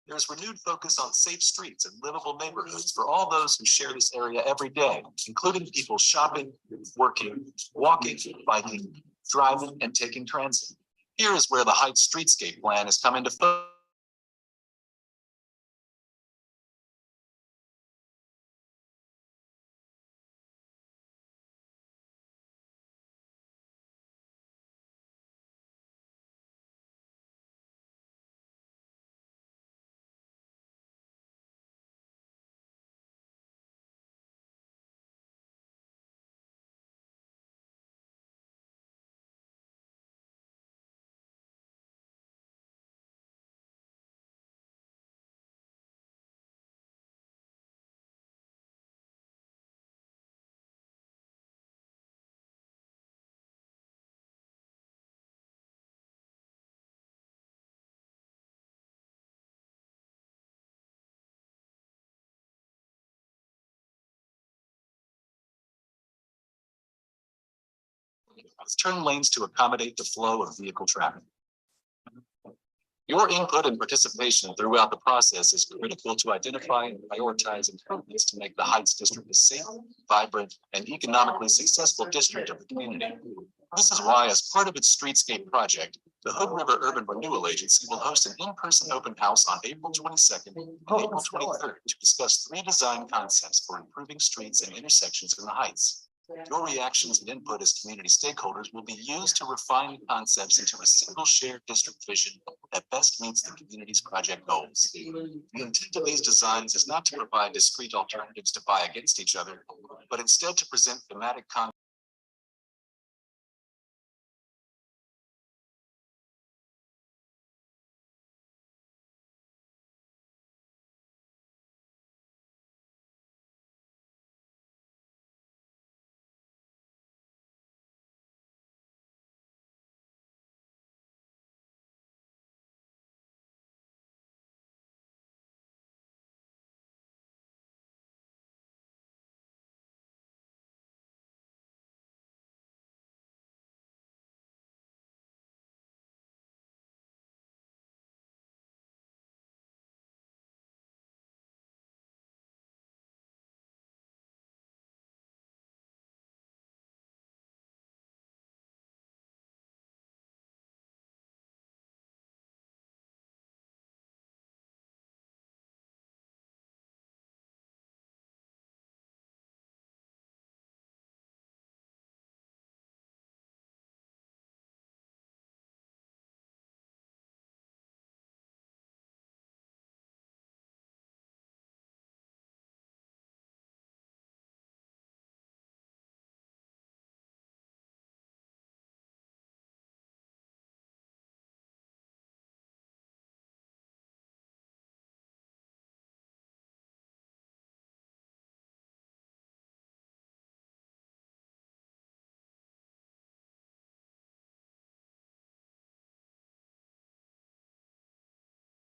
There's renewed focus on safe streets and livable neighborhoods for all those who share this area every day, including people shopping, working, walking, biking, driving, and taking transit. Here is where the Heights Streetscape Plan has come into focus. Turn lanes to accommodate the flow of vehicle traffic. Your input and participation throughout the process is critical to identify and prioritize improvements to make the Heights District a safe, vibrant, and economically successful district of the community. This is why, as part of its streetscape project, the Hood River Urban Renewal Agency will host an in-person open house on April 22nd and April 23rd to discuss 3 design concepts for improving streets and intersections in the Heights. Your reactions and input as community stakeholders will be used to refine the concepts into a single shared district vision that best meets the community's project goals. The intent of these designs is not to provide discrete alternatives to vie against each other, but instead to present thematic concepts.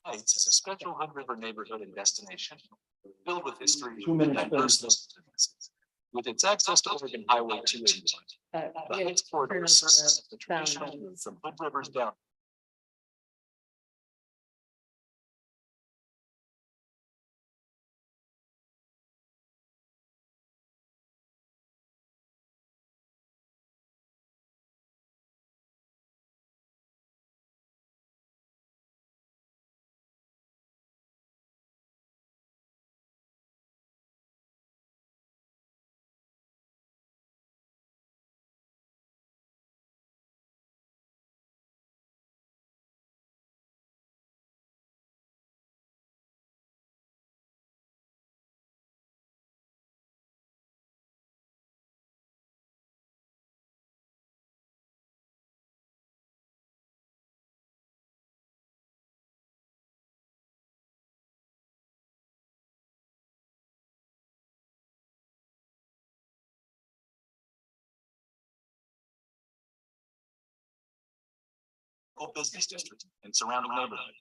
Heights is a special Hood River neighborhood and destination filled with history and diverse experiences. With its access to Oregon Highway 281, the Heights corridor serves as the traditional route from Hood River's down critical business district and surrounding neighborhood.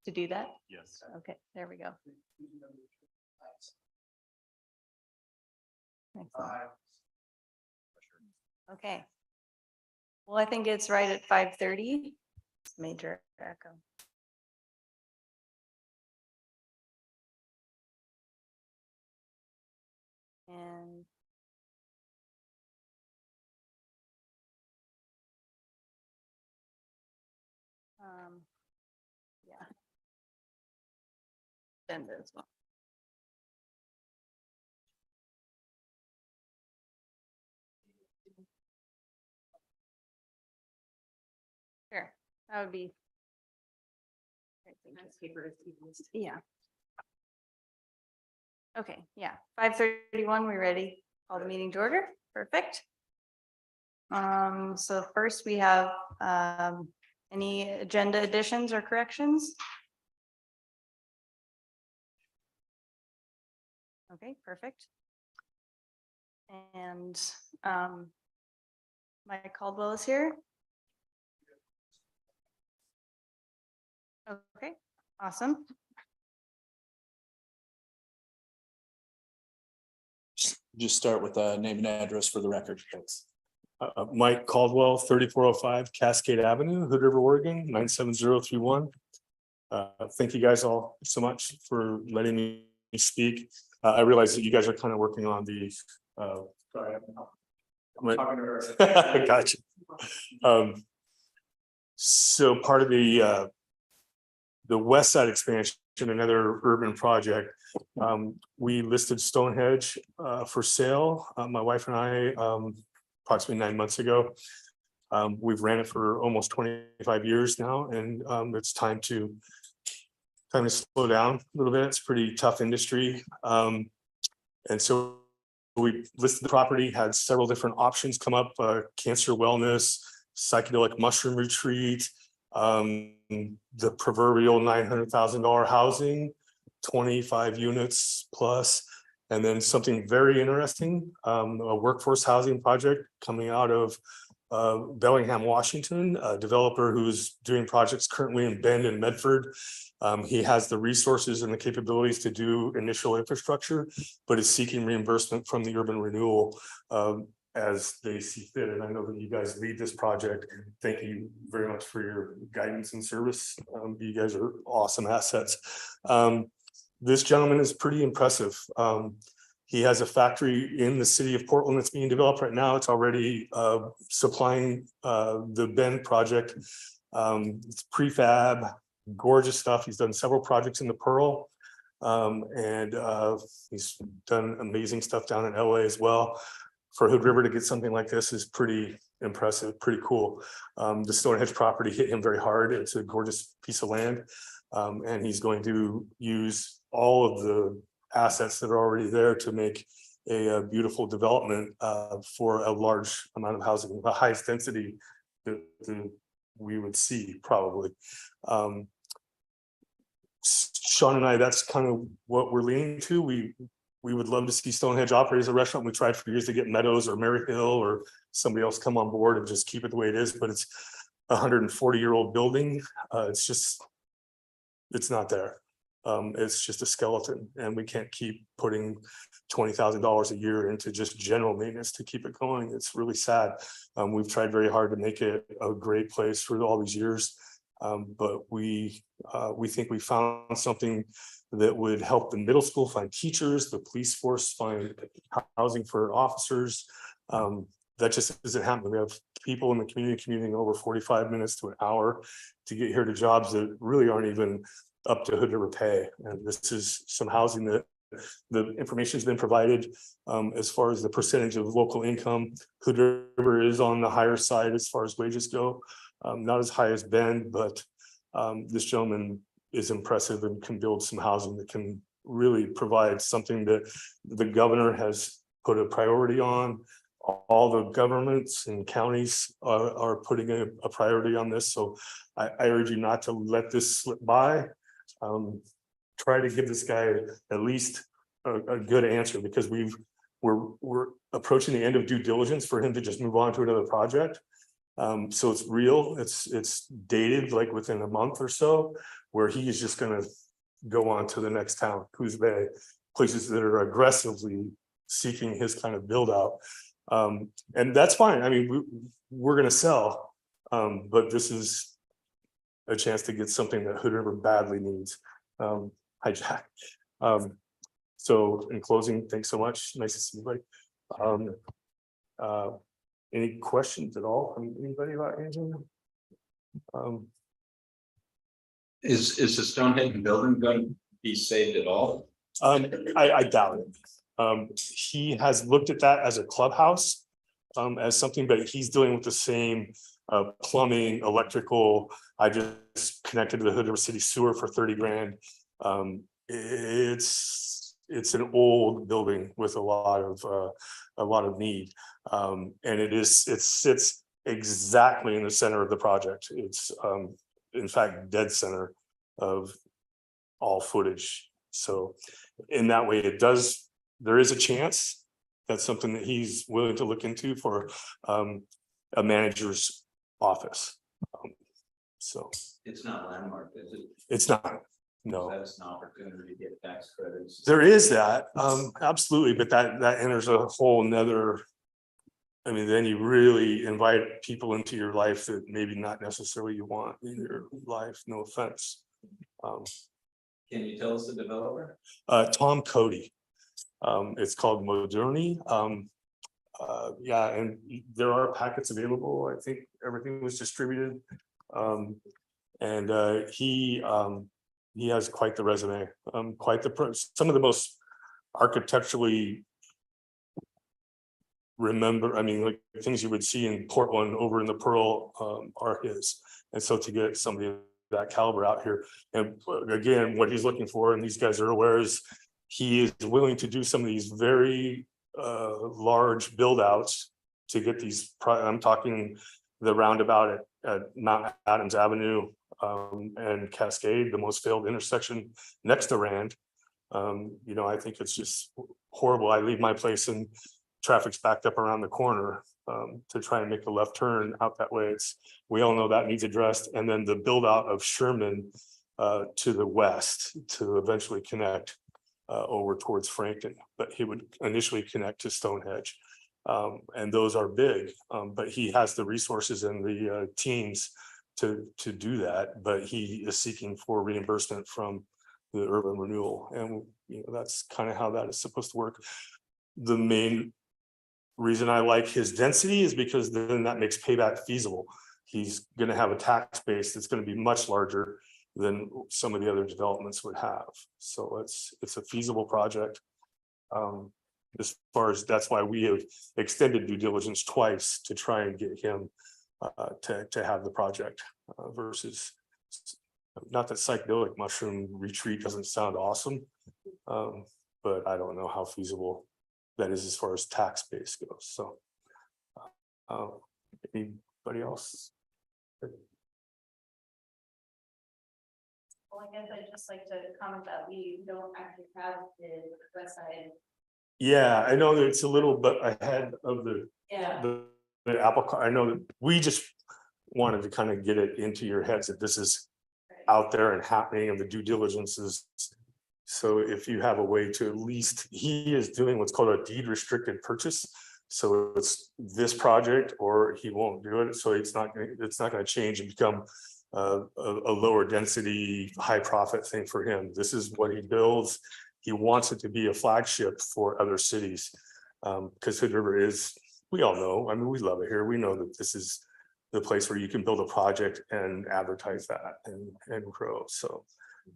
To do that? Yes. Okay, there we go. Excellent. Okay. Well, I think it's right at 5:30. It's major echo. And yeah. Agenda as well. Sure, that would be. Yeah. Okay, yeah, 5:31, we ready? Call the meeting to order, perfect. So first we have, any agenda additions or corrections? Okay, perfect. And, Mike Caldwell is here. Okay, awesome. Just start with a name and address for the record, thanks. Mike Caldwell, 3405 Cascade Avenue, Hood River, Oregon, 97031. Thank you guys all so much for letting me speak. I realize that you guys are kind of working on the gotcha. So part of the west side expansion, another urban project, we listed Stonehenge for sale. My wife and I, approximately 9 months ago. We've ran it for almost 25 years now, and it's time to slow down a little bit. It's a pretty tough industry. And so we listed the property, had several different options come up, cancer wellness, psychedelic mushroom retreat, the proverbial $900,000 housing, 25 units plus, and then something very interesting, a workforce housing project coming out of Bellingham, Washington, a developer who's doing projects currently in Bend and Medford. He has the resources and the capabilities to do initial infrastructure, but is seeking reimbursement from the urban renewal as they see fit. And I know that you guys lead this project. Thank you very much for your guidance and service. You guys are awesome assets. This gentleman is pretty impressive. He has a factory in the city of Portland that's being developed right now. It's already supplying the Bend project. It's prefab, gorgeous stuff. He's done several projects in the Pearl. And he's done amazing stuff down in LA as well. For Hood River to get something like this is pretty impressive, pretty cool. The Stonehenge property hit him very hard. It's a gorgeous piece of land. And he's going to use all of the assets that are already there to make a beautiful development for a large amount of housing, the highest density that we would see probably. Sean and I, that's kind of what we're leaning to. We would love to see Stonehenge operate as a restaurant. We tried for years to get Meadows or Mary Hill or somebody else come on board and just keep it the way it is, but it's a 140-year-old building. It's not there. It's just a skeleton, and we can't keep putting $20,000 a year into just general maintenance to keep it going. It's really sad. We've tried very hard to make it a great place for all these years, but we think we found something that would help the middle school find teachers, the police force find housing for officers. That just isn't happening. We have people in the community commuting over 45 minutes to an hour to get here to jobs that really aren't even up to Hood River pay. And this is some housing that the information has been provided as far as the percentage of local income. Hood River is on the higher side as far as wages go, not as high as Bend, but this gentleman is impressive and can build some housing that can really provide something that the governor has put a priority on. All the governments and counties are putting a priority on this. So I urge you not to let this slip by. Try to give this guy at least a good answer, because we're approaching the end of due diligence for him to just move on to another project. So it's real, it's dated like within a month or so, where he is just going to go on to the next town, who's they, places that are aggressively seeking his kind of build out. And that's fine. I mean, we're going to sell, but this is a chance to get something that Hood River badly needs. Hi, Jack. So in closing, thanks so much. Nice to see you, buddy. Any questions at all from anybody about anything? Is the Stonehenge building going to be saved at all? I doubt it. He has looked at that as a clubhouse, as something, but he's dealing with the same plumbing, electrical. I just connected to the Hood River City Sewer for 30 grand. It's an old building with a lot of need, and it sits exactly in the center of the project. It's in fact dead center of all footage. So in that way, there is a chance that's something that he's willing to look into for a manager's office. So It's not landmark, is it? it's not, no. That's an opportunity to get tax credits. There is that, absolutely, but that enters a whole nother. I mean, then you really invite people into your life that maybe not necessarily you want in your life, no offense. Can you tell us the developer? Tom Cody. It's called Moderni. Yeah, and there are packets available. I think everything was distributed. And he has quite the resume, some of the most architecturally like things you would see in Portland over in the Pearl are his. And so to get somebody of that caliber out here, and again, what he's looking for, and these guys are aware, is he is willing to do some of these very large build outs to get these. I'm talking the roundabout at Mount Adams Avenue and Cascade, the most failed intersection next to Rand. I think it's just horrible. I leave my place and traffic's backed up around the corner to try and make a left turn out that way. We all know that needs addressed. And then the build out of Sherman to the west to eventually connect over towards Franklin, but he would initially connect to Stonehenge. And those are big, but he has the resources and the teams to do that, but he is seeking for reimbursement from the urban renewal. And that's kind of how that is supposed to work. The main reason I like his density is because then that makes payback feasible. He's going to have a tax base that's going to be much larger than some of the other developments would have. So it's a feasible project. as far as, that's why we have extended due diligence twice to try and get him to have the project versus, not that psychedelic mushroom retreat doesn't sound awesome, but I don't know how feasible that is as far as tax base goes. So anybody else? Well, I guess I'd just like to comment that we don't actually have the west side. Yeah, I know that it's a little bit ahead of the Yeah. the apple cart. I know that we just wanted to kind of get it into your heads that this is out there and happening and the due diligence is. So if you have a way to, at least, he is doing what's called a deed restricted purchase. So it's this project or he won't do it. So it's not going to change and become a lower density, high profit thing for him. This is what he builds. He wants it to be a flagship for other cities. Because Hood River is, we all know, I mean, we love it here. We know that this is the place where you can build a project and advertise that and grow. So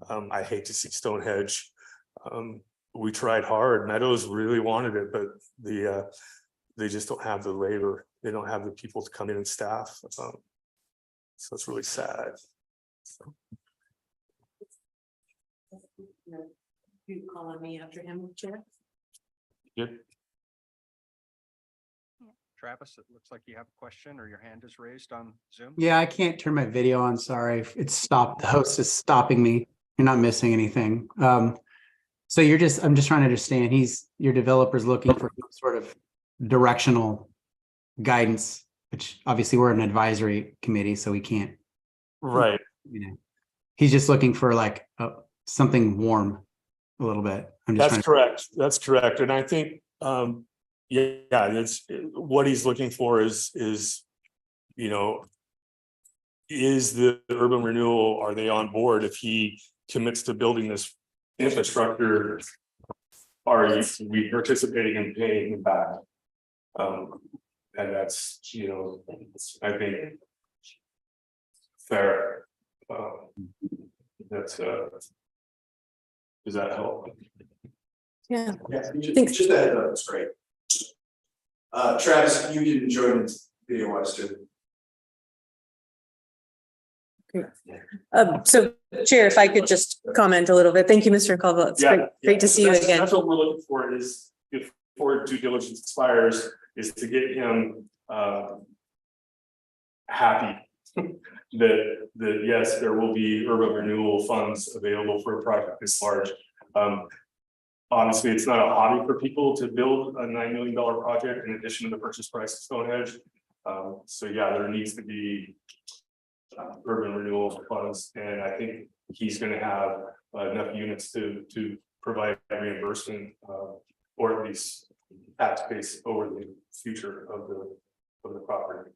I hate to see Stonehenge. We tried hard. Meadows really wanted it, but they just don't have the labor. They don't have the people to come in and staff. So it's really sad. So. You calling me after him, Chair? Yep. Travis, it looks like you have a question or your hand is raised on Zoom. Yeah, I can't turn my video on. Sorry. It's stopped. The host is stopping me. You're not missing anything. So I'm just trying to understand. Your developer's looking for some sort of directional guidance, which obviously we're an advisory committee, so we can't, Right. He's just looking for like something warm a little bit. That's correct. That's correct. And I think, yeah, it's what he's looking for is, you know, is the urban renewal, are they on board if he commits to building this infrastructure? Are we participating in paying him back? And that's, you know, I think fair. That's does that help? Yeah. Yeah, Thanks. just that, that's great. Travis, you can join the video wise too. So Chair, if I could just comment a little bit. Thank you, Mr. Caldwell. It's great to see you again. That's what we're looking for is, before due diligence expires, is to get him happy that yes, there will be urban renewal funds available for a project this large. Obviously, it's not a hobby for people to build a $9 million project in addition to the purchase price of Stonehenge. So yeah, there needs to be urban renewal funds, and I think he's going to have enough units to provide reimbursement or at least tax base over the future of the property.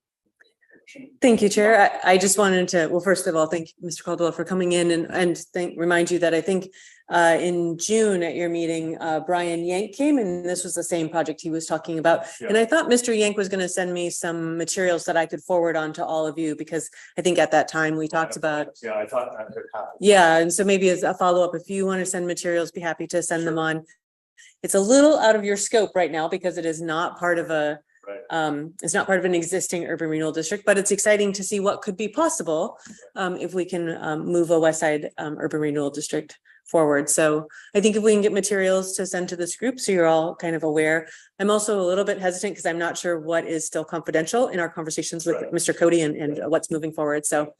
Thank you, Chair. I just wanted to, well, first of all, thank you, Mr. Caldwell, for coming in and remind you that I think in June at your meeting, Brian Yank came, and this was the same project he was talking about. Yeah. And I thought Mr. Yank was going to send me some materials that I could forward on to all of you, because I think at that time we talked about. Yeah, I thought that could happen. Yeah, and so maybe as a follow-up, if you want to send materials, be happy to send them on. It's a little out of your scope right now because it is not part of a it's not part of an existing urban renewal district, but it's exciting to see what could be possible if we can move a West Side urban renewal district forward. So I think if we can get materials to send to this group, so you're all kind of aware. I'm also a little bit hesitant because I'm not sure what is still confidential in our conversations with Mr. Cody and what's moving forward. So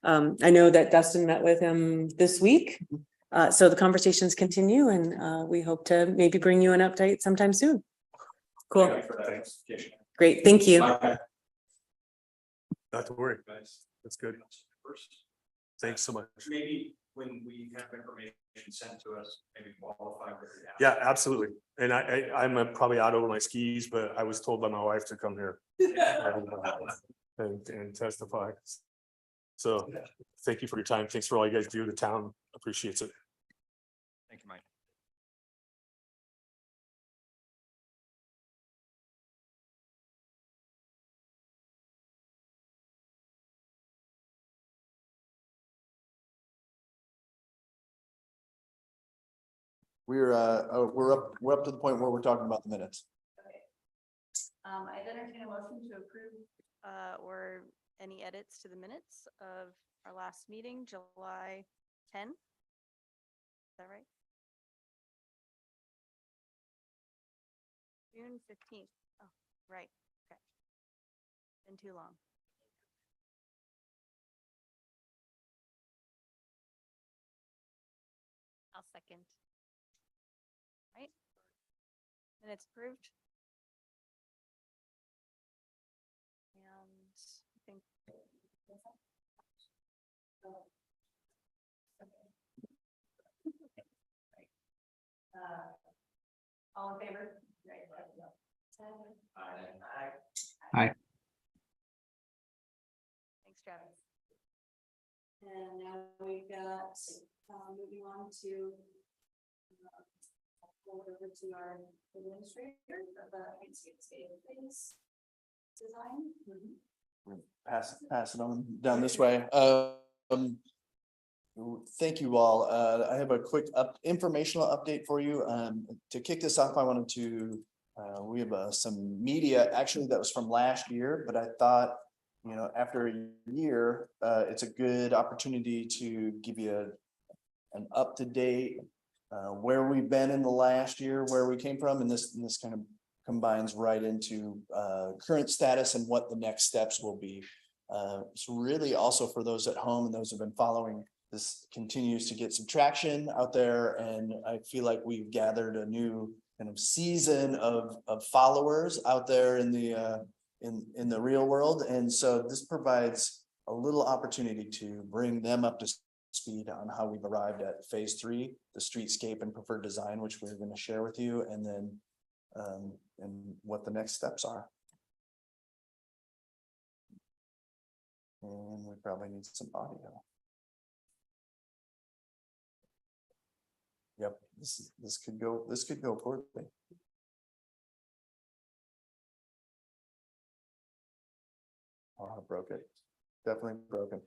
I know that Dustin met with him this week. So the conversations continue, and we hope to maybe bring you an update sometime soon. Cool. Great. Thank you. Not to worry. That's good. Thanks so much. Maybe when we have information sent to us, maybe qualify. Yeah, absolutely. And I'm probably out over my skis, but I was told by my wife to come here and testify. So thank you for your time. Thanks for all you guys do. The town appreciates it. Thank you, Mike. we're up to the point where we're talking about the minutes. I'd entertain a motion to approve, or any edits to the minutes of our last meeting, July 10. Is that right? June 15th. Oh, right. Okay. Been too long. I'll second. Right? Minutes approved. And I think. All in favor? Aye. Thanks, Travis. And now we've got, moving on to over to our administrator of the landscape phase design. Pass it on down this way. Thank you all. I have a quick informational update for you. To kick this off, I wanted to, we have some media actually that was from last year, but I thought, you know, after a year, it's a good opportunity to give you an up-to-date where we've been in the last year, where we came from, and this kind of combines right into current status and what the next steps will be. So really also for those at home and those who've been following, this continues to get some traction out there, and I feel like we've gathered a new kind of season of followers out there in the real world, and so this provides a little opportunity to bring them up to speed on how we've arrived at phase 3, the streetscape and preferred design, which we're going to share with you, and then and what the next steps are. And we probably need some audio. Yep, this could go poorly. Oh, I broke it. Definitely broken.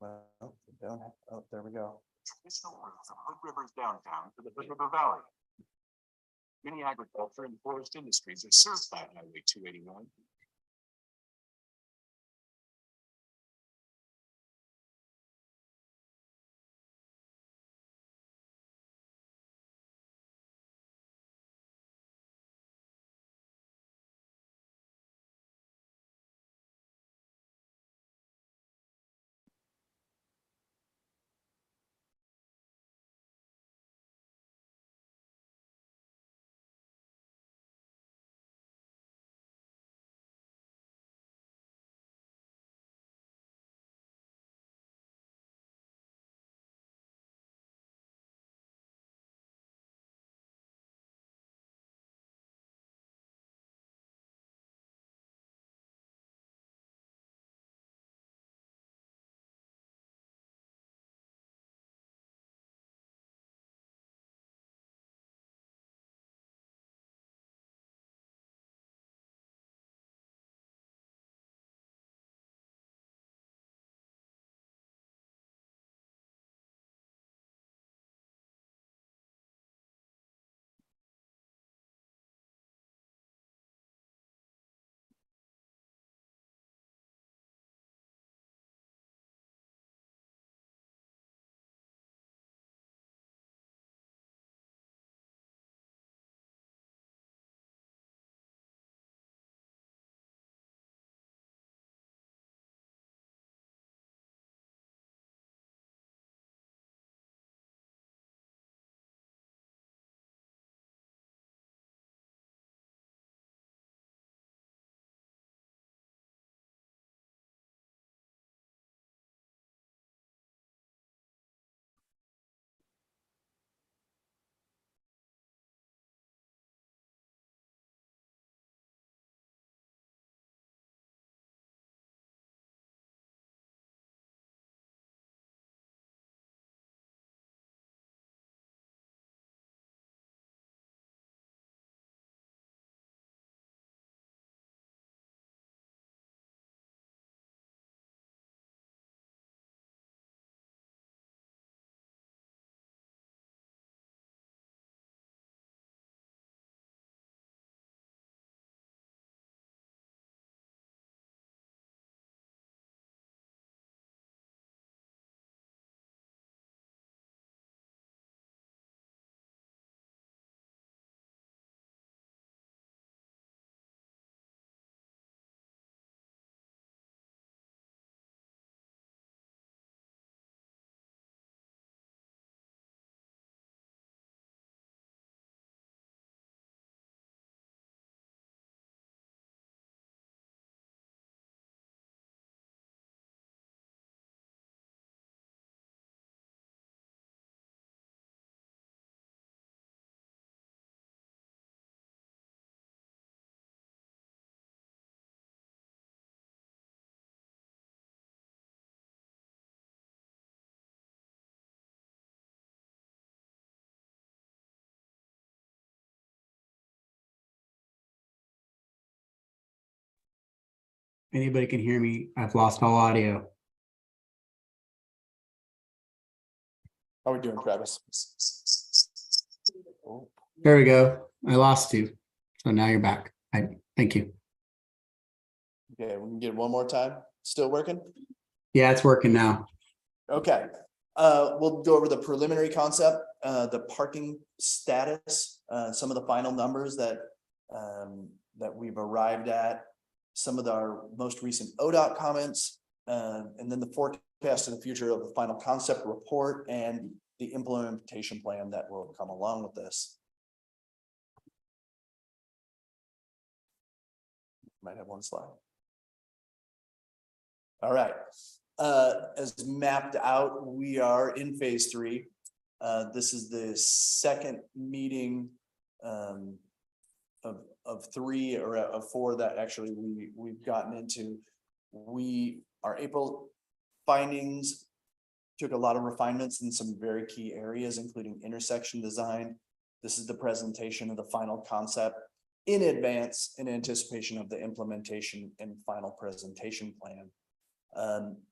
Well, we don't have, oh, there we go. Traditional route from Hood River's downtown to the Hood River Valley. Many agriculture and forest industries are served by Highway 281. Anybody can hear me? I've lost all audio. How are we doing, Travis? Oh, There we go. I lost you. So now you're back. Thank you. okay, we can get it one more time. Still working? Yeah, it's working now. Okay, we'll go over the preliminary concept, the parking status, some of the final numbers that we've arrived at, some of our most recent ODOT comments, and then the forecast of the future of the final concept report and the implementation plan that will come along with this. Might have one slide. All right, as mapped out, we are in phase 3. This is the second meeting of 3 or of 4 that actually we've gotten into. Our April findings took a lot of refinements in some very key areas, including intersection design. This is the presentation of the final concept in advance in anticipation of the implementation and final presentation plan.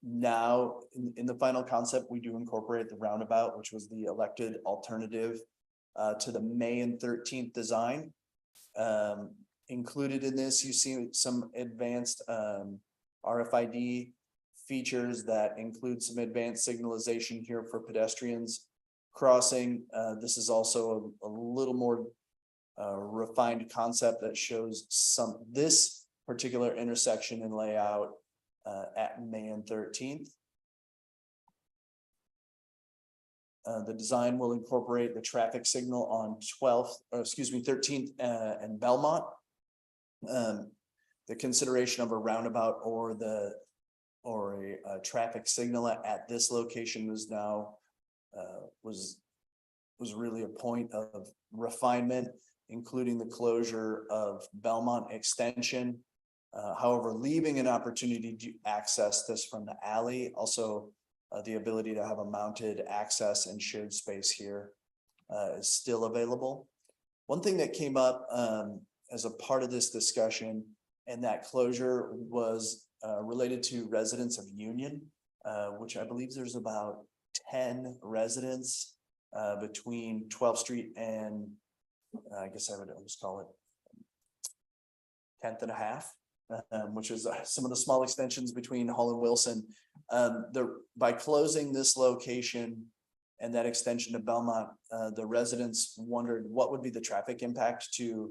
Now in the final concept, we do incorporate the roundabout, which was the elected alternative to the May and 13th design. Included in this, you see some advanced RFID features that include some advanced signalization here for pedestrians crossing. This is also a little more refined concept that shows this particular intersection and layout at May and 13th. The design will incorporate the traffic signal on 13th and Belmont. The consideration of a roundabout or a traffic signal at this location was now was really a point of refinement, including the closure of Belmont Extension. However, leaving an opportunity to access this from the alley, also the ability to have a mounted access and shared space here is still available. One thing that came up as a part of this discussion and that closure was related to residents of Union, which I believe there's about 10 residents between 12th Street and I guess I would almost call it 10th and a half. Which is some of the small extensions between Hall and Wilson. By closing this location and that extension to Belmont, the residents wondered what would be the traffic impact to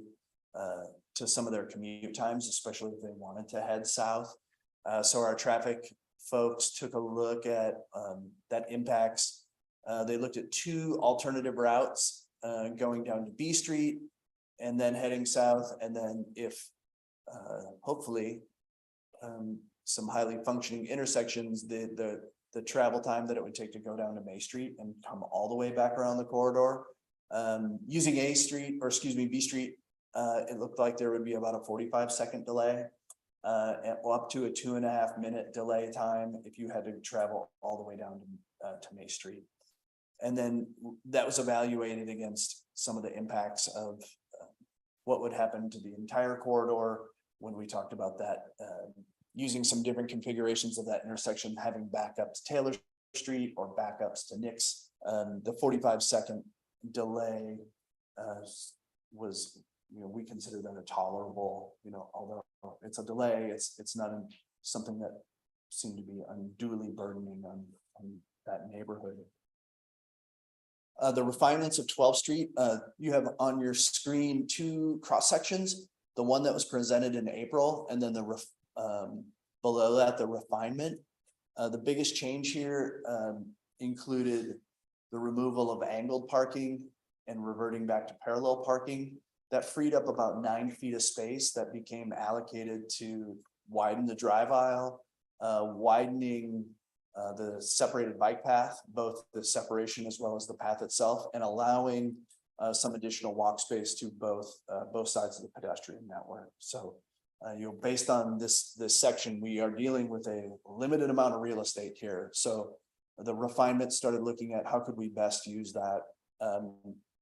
some of their commute times, especially if they wanted to head south. So our traffic folks took a look at that impacts. They looked at 2 alternative routes going down to B Street and then heading south, and then if hopefully some highly functioning intersections, the travel time that it would take to go down to May Street and come all the way back around the corridor. Using B Street, it looked like there would be about a 45-second delay, up to a 2.5-minute delay time if you had to travel all the way down to May Street. And then that was evaluated against some of the impacts of what would happen to the entire corridor when we talked about that, using some different configurations of that intersection, having backups to Taylor Street or backups to Nix. The 45-second delay was, we consider that a tolerable, although it's a delay, it's not something that seemed to be unduly burdening on that neighborhood. The refinements of 12th Street, you have on your screen 2 cross sections. The one that was presented in April, and then below that, the refinement. The biggest change here included the removal of angled parking and reverting back to parallel parking. That freed up about 9 feet of space that became allocated to widen the drive aisle, widening the separated bike path, both the separation as well as the path itself, and allowing some additional walk space to both sides of the pedestrian network. So, based on this section, we are dealing with a limited amount of real estate here. So the refinement started looking at how could we best use that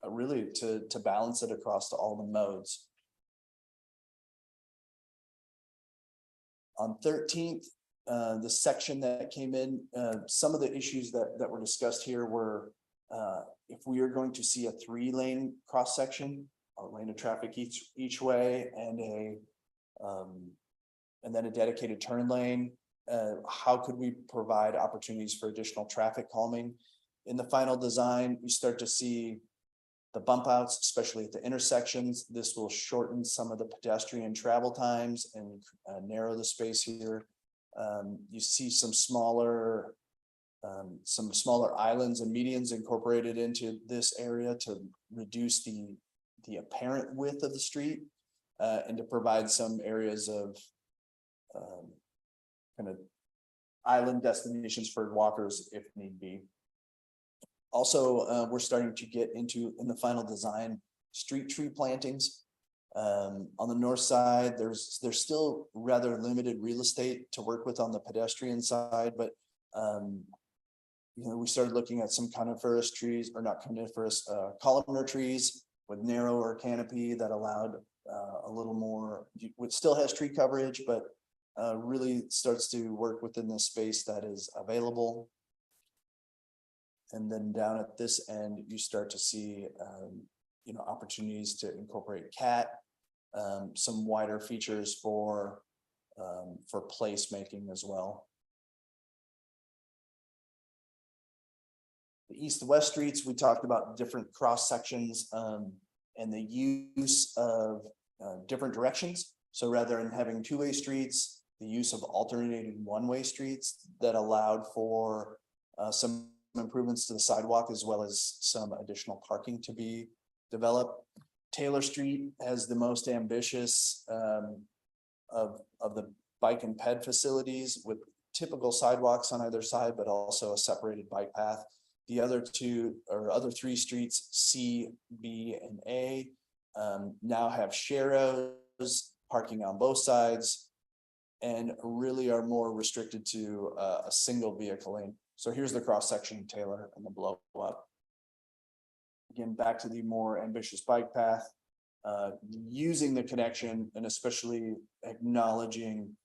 really to balance it across to all the modes. On 13th, the section that came in, some of the issues that were discussed here were if we are going to see a 3-lane cross section, a lane of traffic each way, and then a dedicated turn lane, how could we provide opportunities for additional traffic calming? In the final design, you start to see the bump outs, especially at the intersections. This will shorten some of the pedestrian travel times and narrow the space here. You see some smaller islands and medians incorporated into this area to reduce the apparent width of the street, and to provide some areas of kind of island destinations for walkers if need be. Also, we're starting to get into, in the final design, street tree plantings. On the north side, there's still rather limited real estate to work with on the pedestrian side, but we started looking at some coniferous trees, or not coniferous, columnar trees with narrower canopy that allowed a little more, which still has tree coverage, but really starts to work within the space that is available. And then down at this end, you start to see, opportunities to incorporate cat, some wider features for placemaking as well. The east-west streets, we talked about different cross sections and the use of different directions. So rather than having 2-way streets, the use of alternating 1-way streets that allowed for some improvements to the sidewalk, as well as some additional parking to be developed. Taylor Street has the most ambitious of the bike and ped facilities, with typical sidewalks on either side, but also a separated bike path. The other 3 streets, C, B, and A, now have sharrows, parking on both sides, and really are more restricted to a single vehicle lane. So here's the cross section of Taylor and the blow up. Again, back to the more ambitious bike path, using the connection and especially acknowledging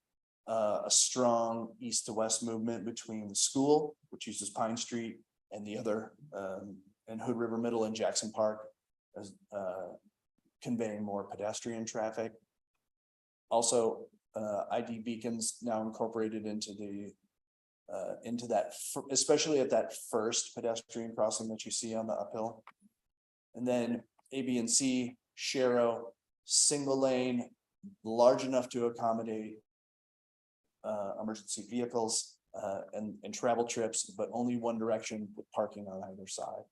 a strong east to west movement between the school, which uses Pine Street, and the other, and Hood River Middle and Jackson Park, as conveying more pedestrian traffic. Also, ID beacons now incorporated into that, especially at that first pedestrian crossing that you see on the uphill. And then A, B, and C, Sharrow, single lane, large enough to accommodate emergency vehicles and travel trips, but only one direction with parking on either side.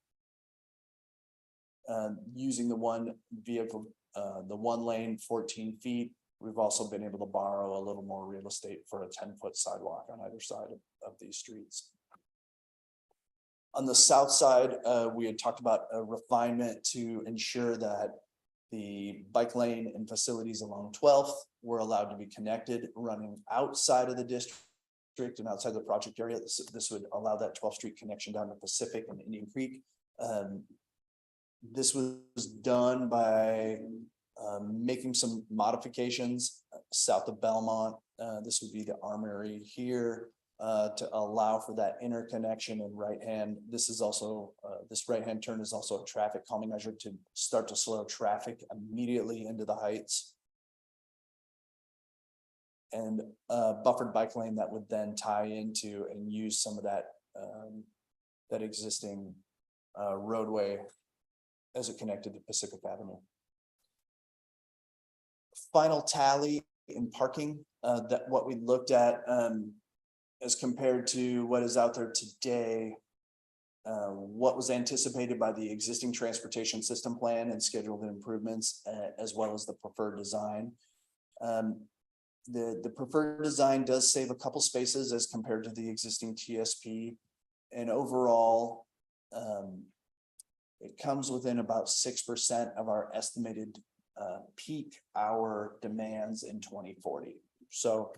Using the one vehicle, the one lane, 14 feet, we've also been able to borrow a little more real estate for a 10-foot sidewalk on either side of these streets. On the south side, we had talked about a refinement to ensure that the bike lane and facilities along 12th were allowed to be connected, running outside of the district and outside the project area. This would allow that 12th Street connection down to Pacific and Indian Creek. This was done by making some modifications south of Belmont. This would be the Armory here to allow for that interconnection and right hand. This is also this right hand turn is also a traffic calming measure to start to slow traffic immediately into the heights. And buffered bike lane that would then tie into and use some of that that existing roadway as it connected to Pacific Avenue. Final tally in parking, that what we looked at as compared to what is out there today, what was anticipated by the existing transportation system plan and scheduled improvements, as well as the preferred design. The preferred design does save a couple spaces as compared to the existing TSP, and overall, it comes within about 6% of our estimated peak hour demands in 2040. So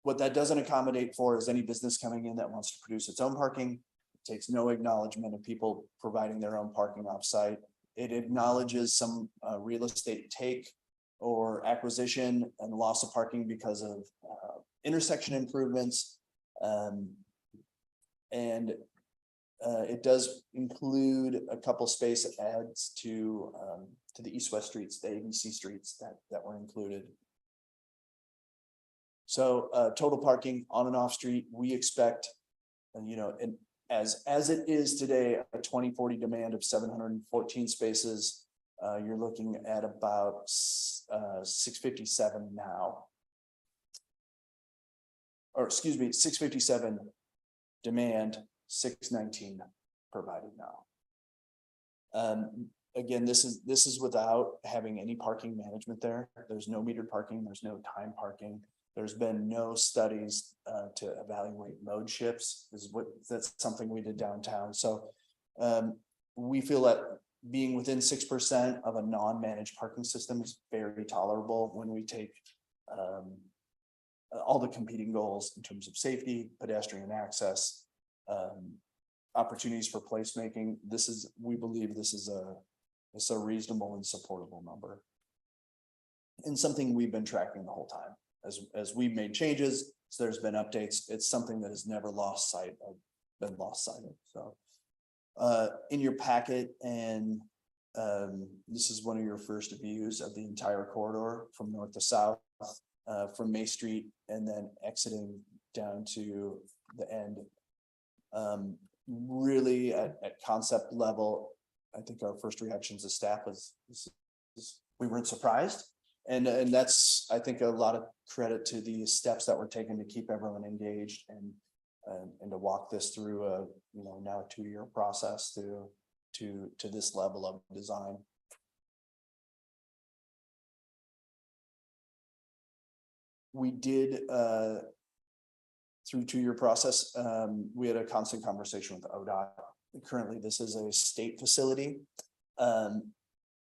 what that doesn't accommodate for is any business coming in that wants to produce its own parking. It takes no acknowledgement of people providing their own parking offsite. It acknowledges some real estate take or acquisition and loss of parking because of intersection improvements. And it does include a couple space adds to the east-west streets, the ABC streets that were included. So total parking on and off street, we expect, and as it is today, a 2040 demand of 714 spaces. You're looking at about 657 now. Or excuse me, 657 demand, 619 provided now. Again, this is without having any parking management there. There's no metered parking, there's no time parking. There's been no studies to evaluate mode shifts. That's something we did downtown. So we feel that being within 6% of a non-managed parking system is very tolerable when we take all the competing goals in terms of safety, pedestrian access, opportunities for placemaking. We believe this is a reasonable and supportable number. And something we've been tracking the whole time. As we've made changes, so there's been updates. It's something that has never lost sight of, been lost sight of. So in your packet, and this is one of your first views of the entire corridor from north to south, from May Street, and then exiting down to the end. Really at concept level, I think our first reactions as staff was we weren't surprised. And that's, I think, a lot of credit to the steps that were taken to keep everyone engaged and to walk this through a, now a 2-year process to this level of design. We did through 2-year process, we had a constant conversation with ODOT. Currently, this is a state facility.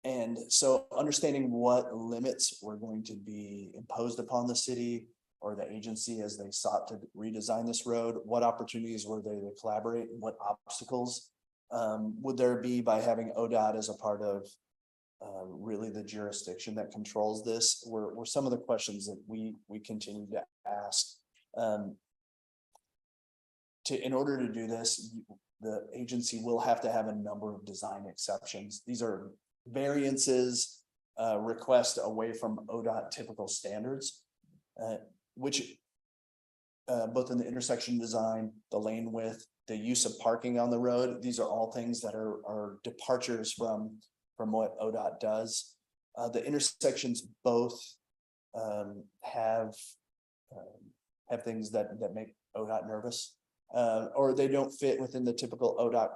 And so understanding what limits were going to be imposed upon the city or the agency as they sought to redesign this road, what opportunities were they to collaborate, what obstacles would there be by having ODOT as a part of really the jurisdiction that controls this, were some of the questions that we continue to ask. In order to do this, the agency will have to have a number of design exceptions. These are variances, request away from ODOT typical standards, which both in the intersection design, the lane width, the use of parking on the road, these are all things that are departures from what ODOT does. The intersections both have things that make ODOT nervous, or they don't fit within the typical ODOT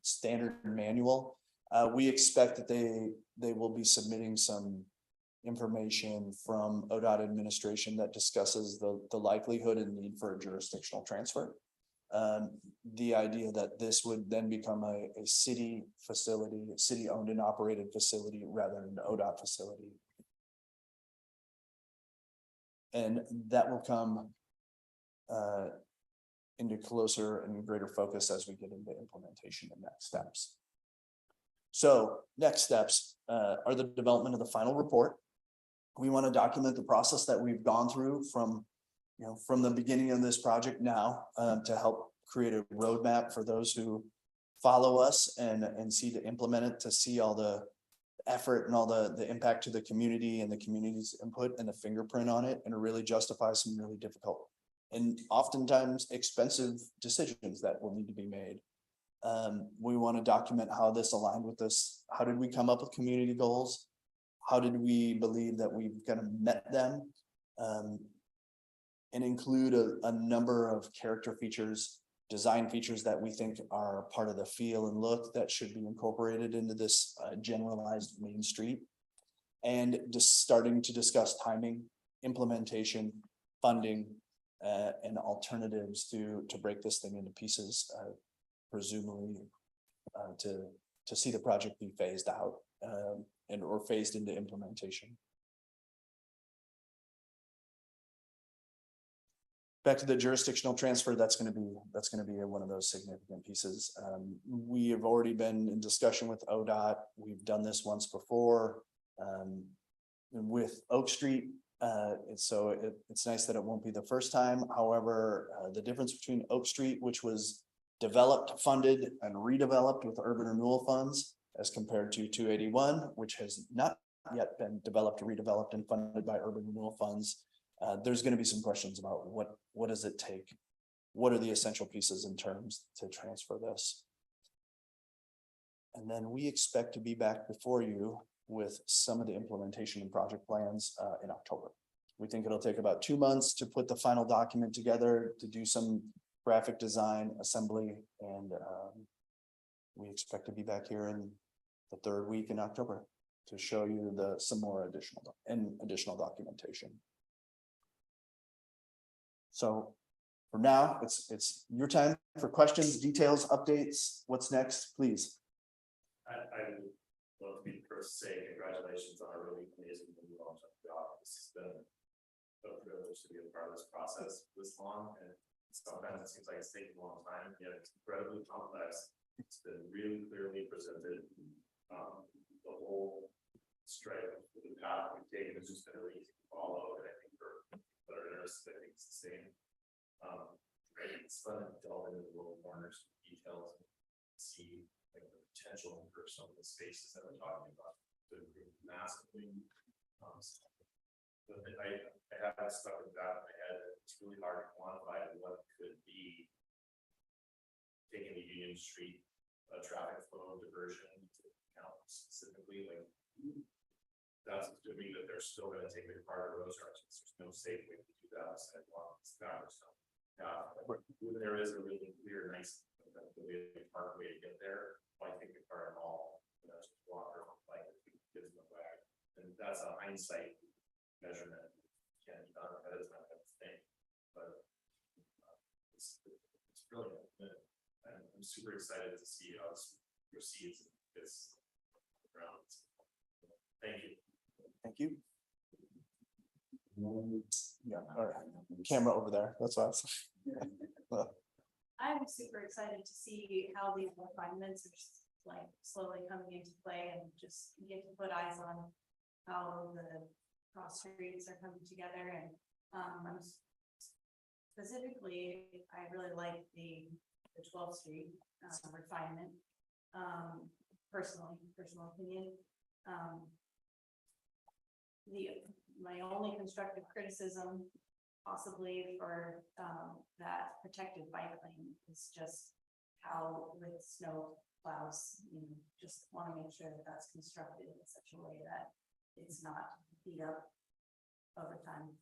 standard manual. We expect that they will be submitting some information from ODOT administration that discusses the likelihood and need for a jurisdictional transfer. The idea that this would then become a city facility, a city owned and operated facility rather than an ODOT facility. And that will come into closer and greater focus as we get into implementation and next steps. So next steps are the development of the final report. We want to document the process that we've gone through from the beginning of this project now to help create a roadmap for those who follow us and see to implement it, to see all the effort and all the impact to the community and the community's input and the fingerprint on it, and to really justify some really difficult and oftentimes expensive decisions that will need to be made. We want to document how this aligned with this. How did we come up with community goals? How did we believe that we've kind of met them? And include a number of character features, design features that we think are part of the feel and look that should be incorporated into this generalized main street. And just starting to discuss timing, implementation, funding, and alternatives to break this thing into pieces, presumably to see the project be phased out or phased into implementation. Back to the jurisdictional transfer, that's going to be one of those significant pieces. We have already been in discussion with ODOT. We've done this once before. with Oak Street. It's nice that it won't be the first time. However, the difference between Oak Street, which was developed, funded and redeveloped with urban renewal funds as compared to 281, which has not yet been developed, redeveloped and funded by urban renewal funds. There's going to be some questions about what does it take? What are the essential pieces in terms to transfer this? And then we expect to be back before you with some of the implementation and project plans in October. We think it'll take about 2 months to put the final document together, to do some graphic design, assembly, and we expect to be back here in the 3rd week in October to show you some more additional documentation. So for now, it's your time for questions, details, updates. What's next, please? I would love to be the first to say congratulations on a really amazing new launch of the job. This has been a privilege to be a part of this process this long, and sometimes it seems like it's taking a long time, yet it's incredibly complex. It's been really clearly presented. The whole stripe of the path we've taken has just been really easy to follow, and I think for that are interested, I think it's the same. It's fun to delve into the little corners, details, and see like the potential for some of the spaces that we're talking about to improve massively. But I haven't stuck with that in my head. It's really hard to quantify what could be taking the Union Street traffic flow diversion to account specifically. Like that's assuming that they're still going to take their part of road structures. There's no safe way to do that. There is a really clear, nice parkway to get there. I think the car and all, just walk or like gives them a wag. And that's a hindsight measurement. Can't be done ahead of time, kind of thing. But it's brilliant. And I'm super excited to see how this proceeds this round. Thank you. Thank you. Yeah, all right. Camera over there. That's awesome. I'm super excited to see how these refinements are like slowly coming into play and just get to put eyes on how the cross streets are coming together. And specifically, I really like the 12th Street refinement. Personal opinion. My only constructive criticism possibly for that protected bike lane is just how with snow plows, just want to make sure that that's constructed in such a way that it's not beat up over time.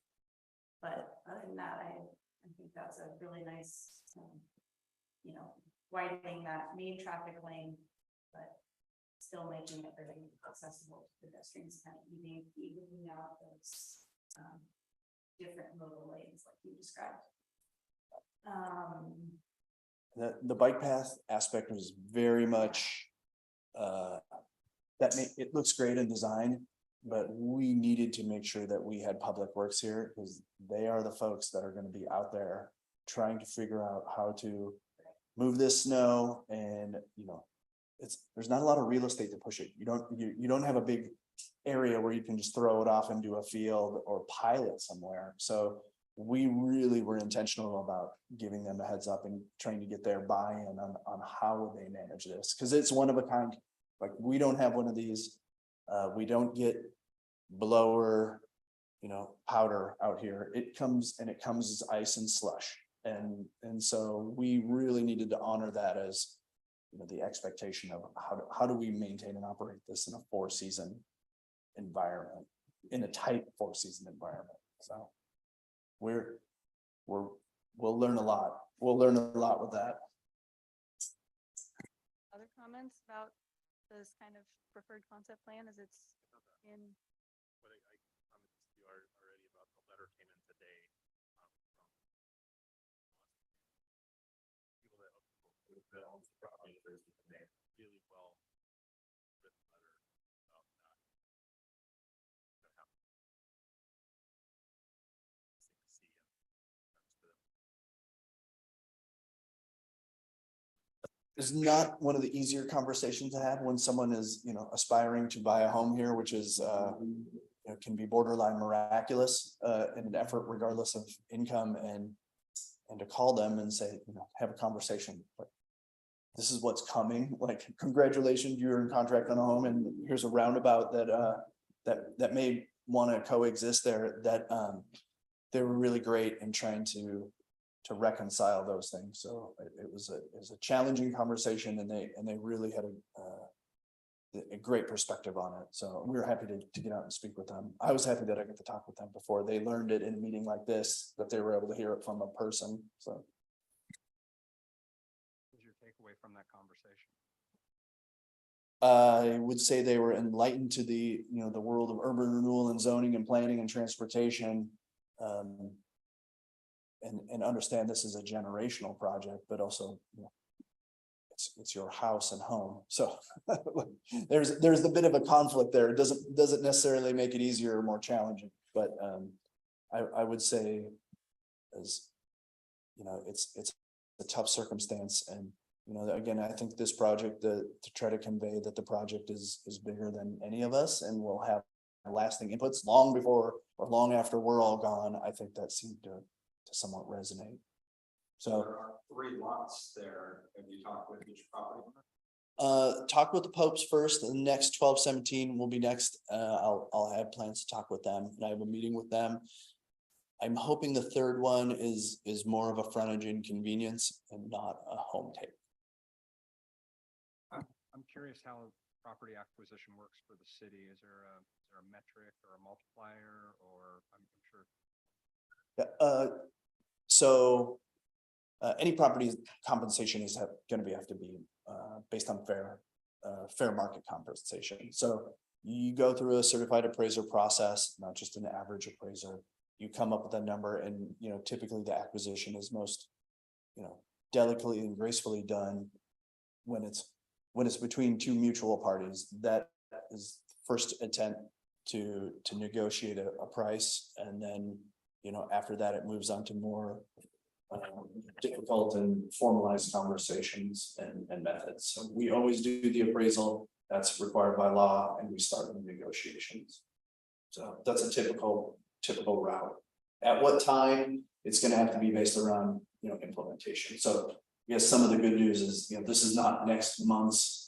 But other than that, I think that's a really nice, widening that main traffic lane, but still making it very accessible to pedestrians, kind of evening out those different modal lanes like you described. The bike path aspect was very much it looks great in design, but we needed to make sure that we had Public Works here because they are the folks that are going to be out there trying to figure out how to move this snow. And there's not a lot of real estate to push it. You don't have a big area where you can just throw it off into a field or pilot somewhere. So we really were intentional about giving them a heads up and trying to get their buy-in on how they manage this, because it's one of a kind. Like we don't have one of these. We don't get blower, powder out here. It comes as ice and slush. And so we really needed to honor that as the expectation of how do we maintain and operate this in a 4-season environment, in a tight 4-season environment. So we'll learn a lot. We'll learn a lot with that. Other comments about this kind of preferred concept plan as it's in? What I commented to you already about the letter came in today from people that owns the property. There's really well written letter about that. It's not one of the easier conversations to have when someone is, aspiring to buy a home here, which is can be borderline miraculous in an effort regardless of income, and to call them and say, have a conversation. Like, this is what's coming. Like, congratulations, you're in contract on a home, and here's a roundabout that may want to coexist there. That they were really great in trying to reconcile those things. So it was a challenging conversation, and they really had a great perspective on it. So we were happy to get out and speak with them. I was happy that I got to talk with them before they learned it in a meeting like this, that they were able to hear it from a person. So. What was your takeaway from that conversation? I would say they were enlightened to the world of urban renewal and zoning and planning and transportation. And understand this is a generational project, but also, it's your house and home. So there's a bit of a conflict there. It doesn't necessarily make it easier or more challenging, but I would say, as it's a tough circumstance. And again, I think this project, to try to convey that the project is bigger than any of us and will have lasting inputs long before or long after we're all gone. I think that seemed to somewhat resonate. So There are 3 lots there. Have you talked with each property owner? Talk with the Popes first. The next 12-17 will be next. I'll have plans to talk with them, and I have a meeting with them. I'm hoping the third one is more of a frontage inconvenience and not a home take. I'm curious how property acquisition works for the city. Is there a metric or a multiplier, or I'm sure. So any property compensation is going to have to be based on fair market compensation. So you go through a certified appraiser process, not just an average appraiser. You come up with a number, and typically the acquisition is most delicately and gracefully done when it's between 2 mutual parties. That is first attempt to negotiate a price, and then after that it moves on to more difficult and formalized conversations and methods. So we always do the appraisal, that's required by law, and we start the negotiations. So that's a typical route. At what time, it's going to have to be based around implementation. So yes, some of the good news is this is not next month's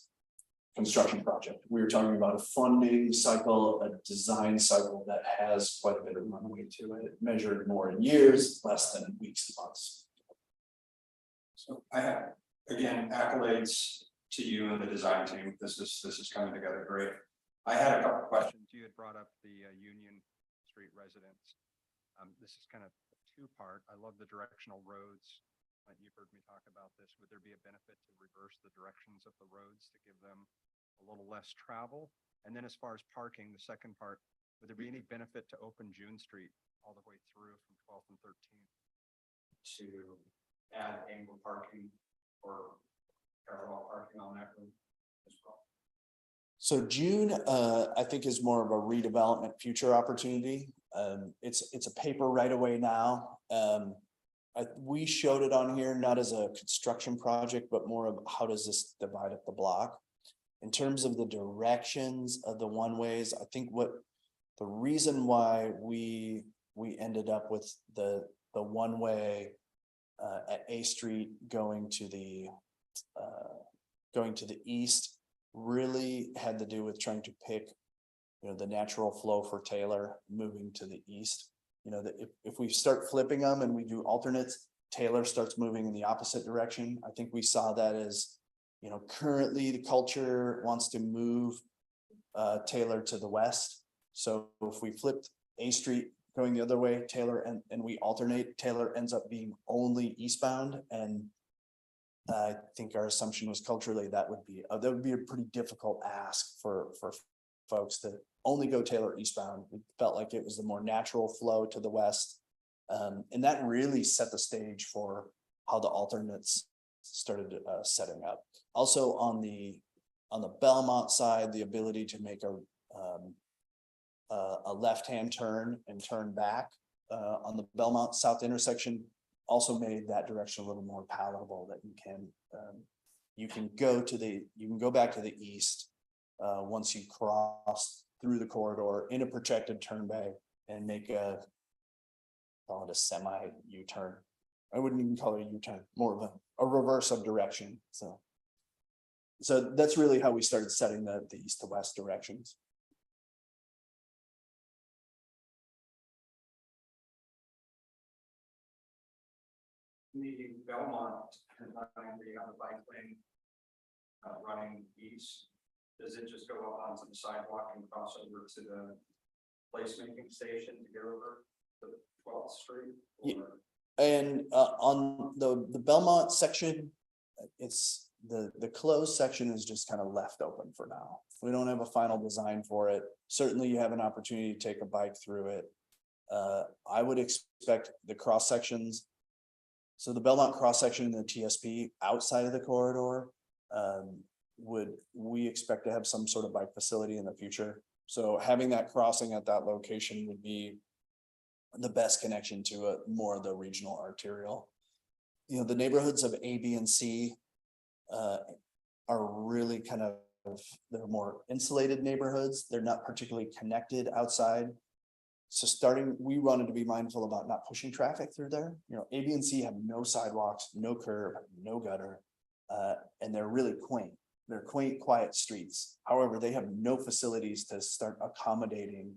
construction project. We were talking about a funding cycle, a design cycle that has quite a bit of runway to it, measured more in years, less than weeks and months. So I have, again, accolades to you and the design team. This is coming together great. I had a couple questions. You had brought up the Union Street residents. This is kind of a 2-part. I love the directional roads. You've heard me talk about this. Would there be a benefit to reverse the directions of the roads to give them a little less travel? And then as far as parking, the second part, would there be any benefit to open June Street all the way through from 12th and 13th to add angle parking or parallel parking on that route as well? So June, I think, is more of a redevelopment future opportunity. It's a paper right away now. We showed it on here, not as a construction project, but more of how does this divide up the block. In terms of the directions of the one-ways, I think the reason why we ended up with the one-way at A Street going to the east really had to do with trying to pick the natural flow for Taylor moving to the east. That if we start flipping them and we do alternates, Taylor starts moving in the opposite direction. I think we saw that as currently the culture wants to move Taylor to the west. So if we flipped A Street going the other way, Taylor, and we alternate, Taylor ends up being only eastbound. And I think our assumption was culturally that would be a pretty difficult ask for folks to only go Taylor eastbound. We felt like it was the more natural flow to the west. And that really set the stage for how the alternates started setting up. Also on the Belmont side, the ability to make a left-hand turn and turn back on the Belmont South intersection also made that direction a little more palatable, that you can go back to the east once you cross through the corridor in a protected turn bay and make call it a semi U-turn. I wouldn't even call it a U-turn, more of a reverse of direction, so. So that's really how we started setting the east to west directions. The Belmont, combining the bike lane. Running east, does it just go up onto the sidewalk and cross over to the placemaking station to get over to 12th Street? Yeah. Or- And on the Belmont section, it's the closed section is just kind of left open for now. We don't have a final design for it. Certainly you have an opportunity to take a bike through it. I would expect the cross sections. So the Belmont cross section and the TSP outside of the corridor, we expect to have some sort of bike facility in the future. So having that crossing at that location would be the best connection to more of the regional arterial. You know, the neighborhoods of A, B, and C are really kind of, they're more insulated neighborhoods. They're not particularly connected outside. So we wanted to be mindful about not pushing traffic through there. You know, A, B, and C have no sidewalks, no curb, no gutter, and they're really quaint. They're quaint, quiet streets. However, they have no facilities to start accommodating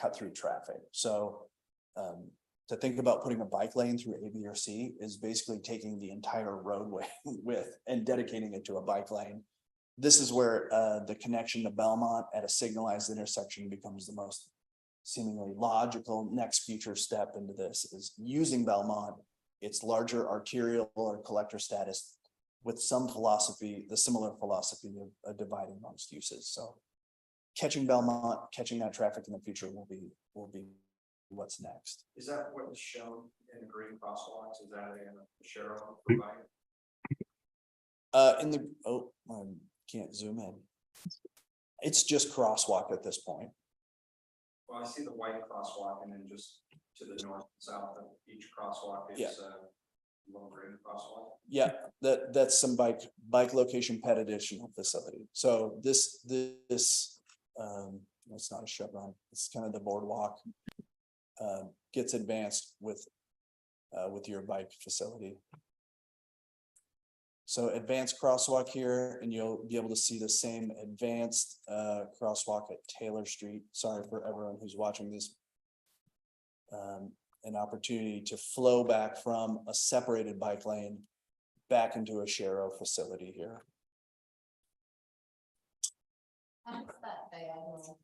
cut through traffic. So to think about putting a bike lane through A, B, or C is basically taking the entire roadway width and dedicating it to a bike lane. This is where the connection to Belmont at a signalized intersection becomes the most seemingly logical next future step into this, is using Belmont, its larger arterial or collector status, with some philosophy, the similar philosophy of dividing amongst uses. So catching Belmont, catching that traffic in the future will be what's next. Is that what was shown in the green crosswalks? Is that a sheriff Mm. providing? I can't zoom in. It's just crosswalk at this point. Well, I see the white crosswalk and then just to the north and south of each crosswalk Yeah. is a little green crosswalk. Yeah, that's some bike location pet additional facility. So this, it's not a chevron, it's kind of the boardwalk. Gets advanced with your bike facility. So advanced crosswalk here, and you'll be able to see the same advanced crosswalk at Taylor Street. Sorry for everyone who's watching this. An opportunity to flow back from a separated bike lane back into a Shero facility here. How does that diagonal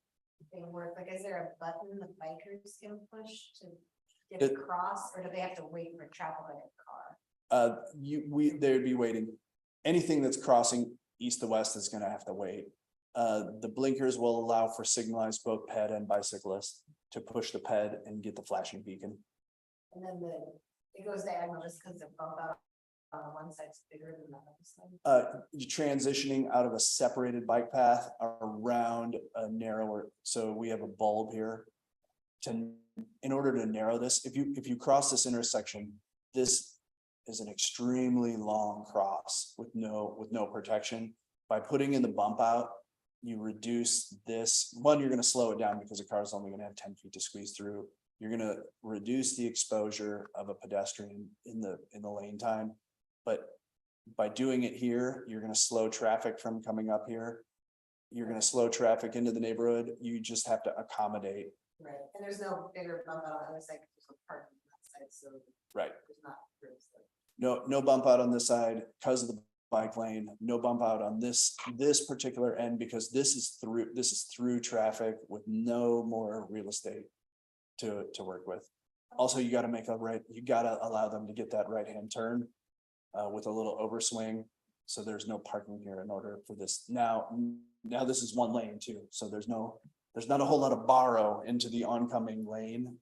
thing work? Like, is there a button the bikers can push to get It- across, or do they have to wait for traffic like a car? They'd be waiting. Anything that's crossing east to west is gonna have to wait. The blinkers will allow for signalized both ped and bicyclists to push the ped and get the flashing beacon. And then it goes diagonal just because the bump out on one side's bigger than the other side. You're transitioning out of a separated bike path around a narrower, so we have a bulb here. In order to narrow this, if you cross this intersection, this is an extremely long cross with no protection. By putting in the bump out, you reduce this. One, you're gonna slow it down because the car is only gonna have 10 feet to squeeze through. You're gonna reduce the exposure of a pedestrian in the lane time. But by doing it here, you're gonna slow traffic from coming up here. You're gonna slow traffic into the neighborhood. You just have to accommodate. Right, and there's no bigger bump out on the other side, because there's a parking on that side, so Right. there's not roads there. No bump out on this side because of the bike lane, no bump out on this particular end, because this is through traffic with no more real estate to work with. Also, you gotta you gotta allow them to get that right-hand turn with a little overswing. So there's no parking here in order for this. Now this is one lane too, so there's not a whole lot of borrow into the oncoming lane.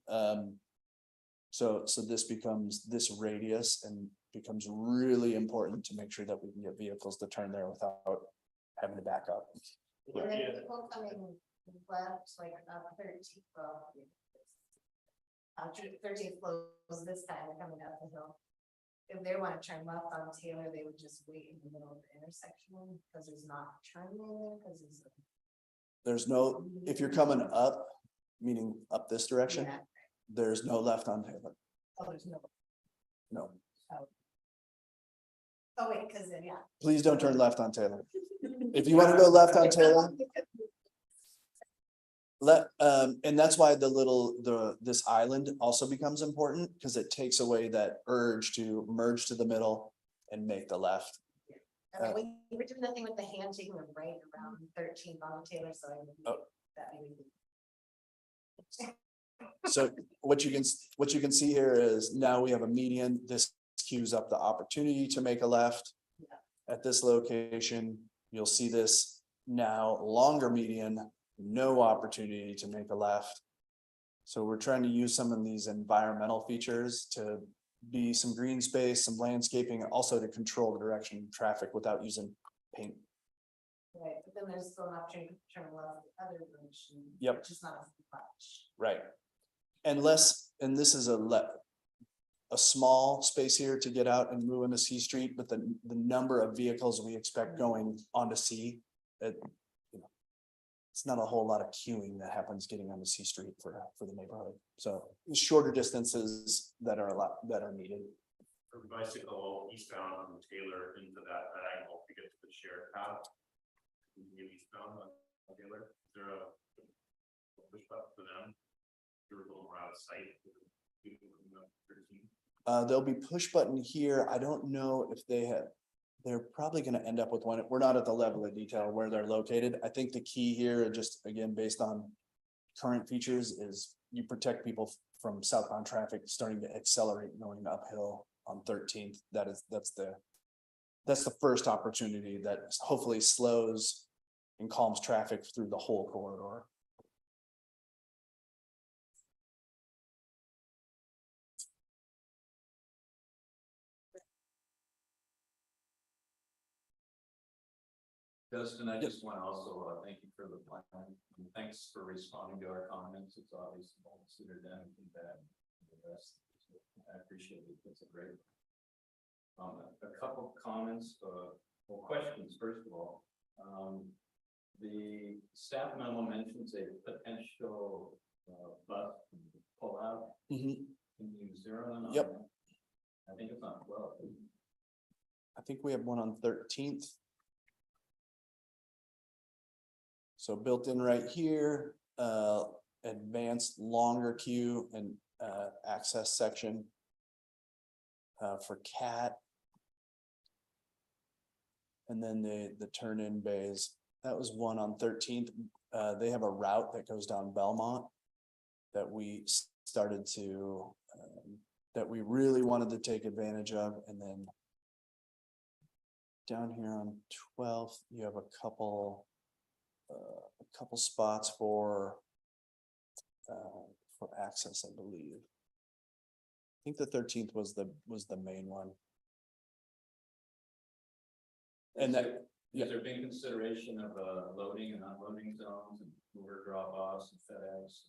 So this radius and becomes really important to make sure that we can get vehicles to turn there without having to back up. And then people coming left, like up 13th, well. 13th flows this time, they're coming up the hill. If they want to turn left on Taylor, they would just wait in the middle of the intersection, because there's not turn lane there, because There's no, if you're coming up, meaning up this direction, Yeah. there's no left on Taylor. Oh, there's no. No, Oh, wait, because then, yeah. please don't turn left on Taylor. If you want to go left on Taylor, and that's why this island also becomes important, because it takes away that urge to merge to the middle and make the left. I mean, we were doing nothing with the hand shaking of right around 13th on Taylor, so I would. Oh. That maybe. So what you can see here is now we have a median. This queues up the opportunity to make a left. At this location, you'll see this now longer median, no opportunity to make a left. So we're trying to use some of these environmental features to be some green space, some landscaping, also to control the direction of traffic without using paint. Right, but then there's still an opportunity to turn left the other direction. Yep. Which is not as much. Right. And this is a small space here to get out and move into C Street, but the number of vehicles we expect going onto C, it's not a whole lot of queuing that happens getting onto C Street for the neighborhood. So shorter distances that are needed. For bicycle eastbound from Taylor into that angle to get to the shared path. Eastbound on Taylor, is there a push button for them? You're a little more out of sight. There'll be push button here. I don't know if they're probably gonna end up with one. We're not at the level of detail where they're located. I think the key here, just again, based on current features, is you protect people from southbound traffic starting to accelerate going uphill on 13th. That's the first opportunity that hopefully slows and calms traffic through the whole corridor. Justin, I just want to also thank you for the plan, and thanks for responding to our comments. It's obvious all considered them and bad. The rest, I appreciate it. It's a great. A couple of comments, well, questions. First of all, the staff memo mentions a potential bus pull out. Mhm. Can you zero in on Yep. that? I think it's on 12. I think we have one on 13th. So built in right here, advanced longer queue and access section. For CAT. And then the turn-in bays, that was one on 13th. They have a route that goes down Belmont. That we started to, that we really wanted to take advantage of, and then. Down here on 12th, you have a couple spots for access, I believe. I think the 13th was the main one. And that, Has there been consideration of loading and unloading zones and Uber drop-offs and FedEx?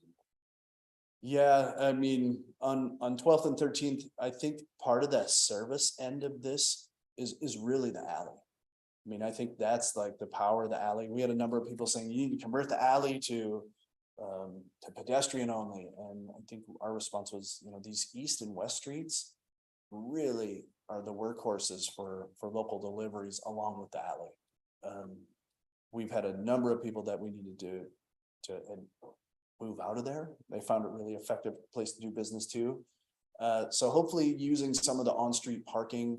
yeah, I mean, on 12th and 13th, I think part of that service end of this is really the alley. I mean, I think that's like the power of the alley. We had a number of people saying you need to convert the alley to pedestrian only. And I think our response was, these east and west streets really are the workhorses for local deliveries along with the alley. We've had a number of people that we needed to move out of there. They found it really effective place to do business too. So hopefully using some of the on-street parking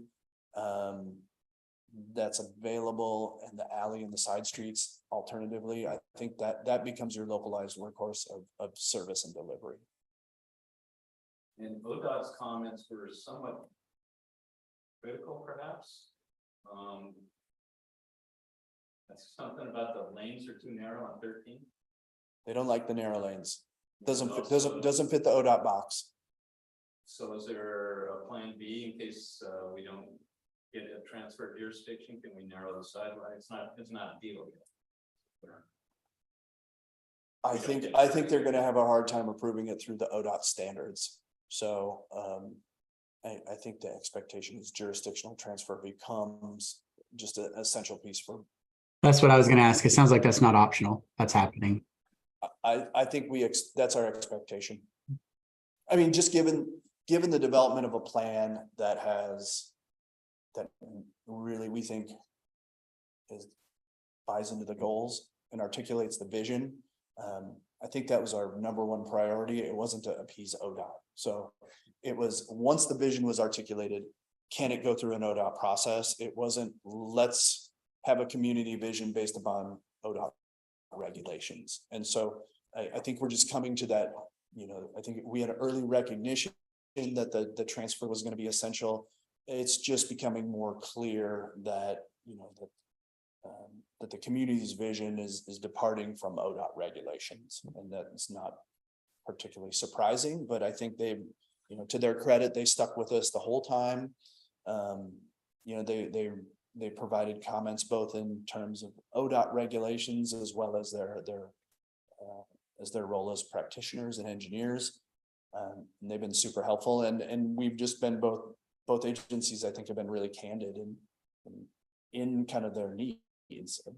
that's available in the alley and the side streets alternatively, I think that becomes your localized workhorse of service and delivery. And ODOT's comments were somewhat critical, perhaps. That's something about the lanes are too narrow on 13. They don't like the narrow lanes. Doesn't fit the ODOT box. So is there a plan B in case we don't get a transfer jurisdiction? Can we narrow the sidewalk? It's not a deal yet. I think they're gonna have a hard time approving it through the ODOT standards. So I think the expectation is jurisdictional transfer becomes just an essential piece for That's what I was gonna ask. It sounds like that's not optional. That's happening. I think that's our expectation. I mean, just given the development of a plan that really, we think buys into the goals and articulates the vision. I think that was our number one priority. It wasn't to appease ODOT. So it was, once the vision was articulated, can it go through an ODOT process? It wasn't, let's have a community vision based upon ODOT regulations. And so I think we're just coming to that, I think we had an early recognition that the transfer was going to be essential. It's just becoming more clear that, that the community's vision is departing from ODOT regulations, and that's not particularly surprising, but I think they've, to their credit, they stuck with us the whole time. They provided comments both in terms of ODOT regulations as well as their role as practitioners and engineers. And they've been super helpful, and we've just been both agencies, I think, have been really candid in kind of their needs.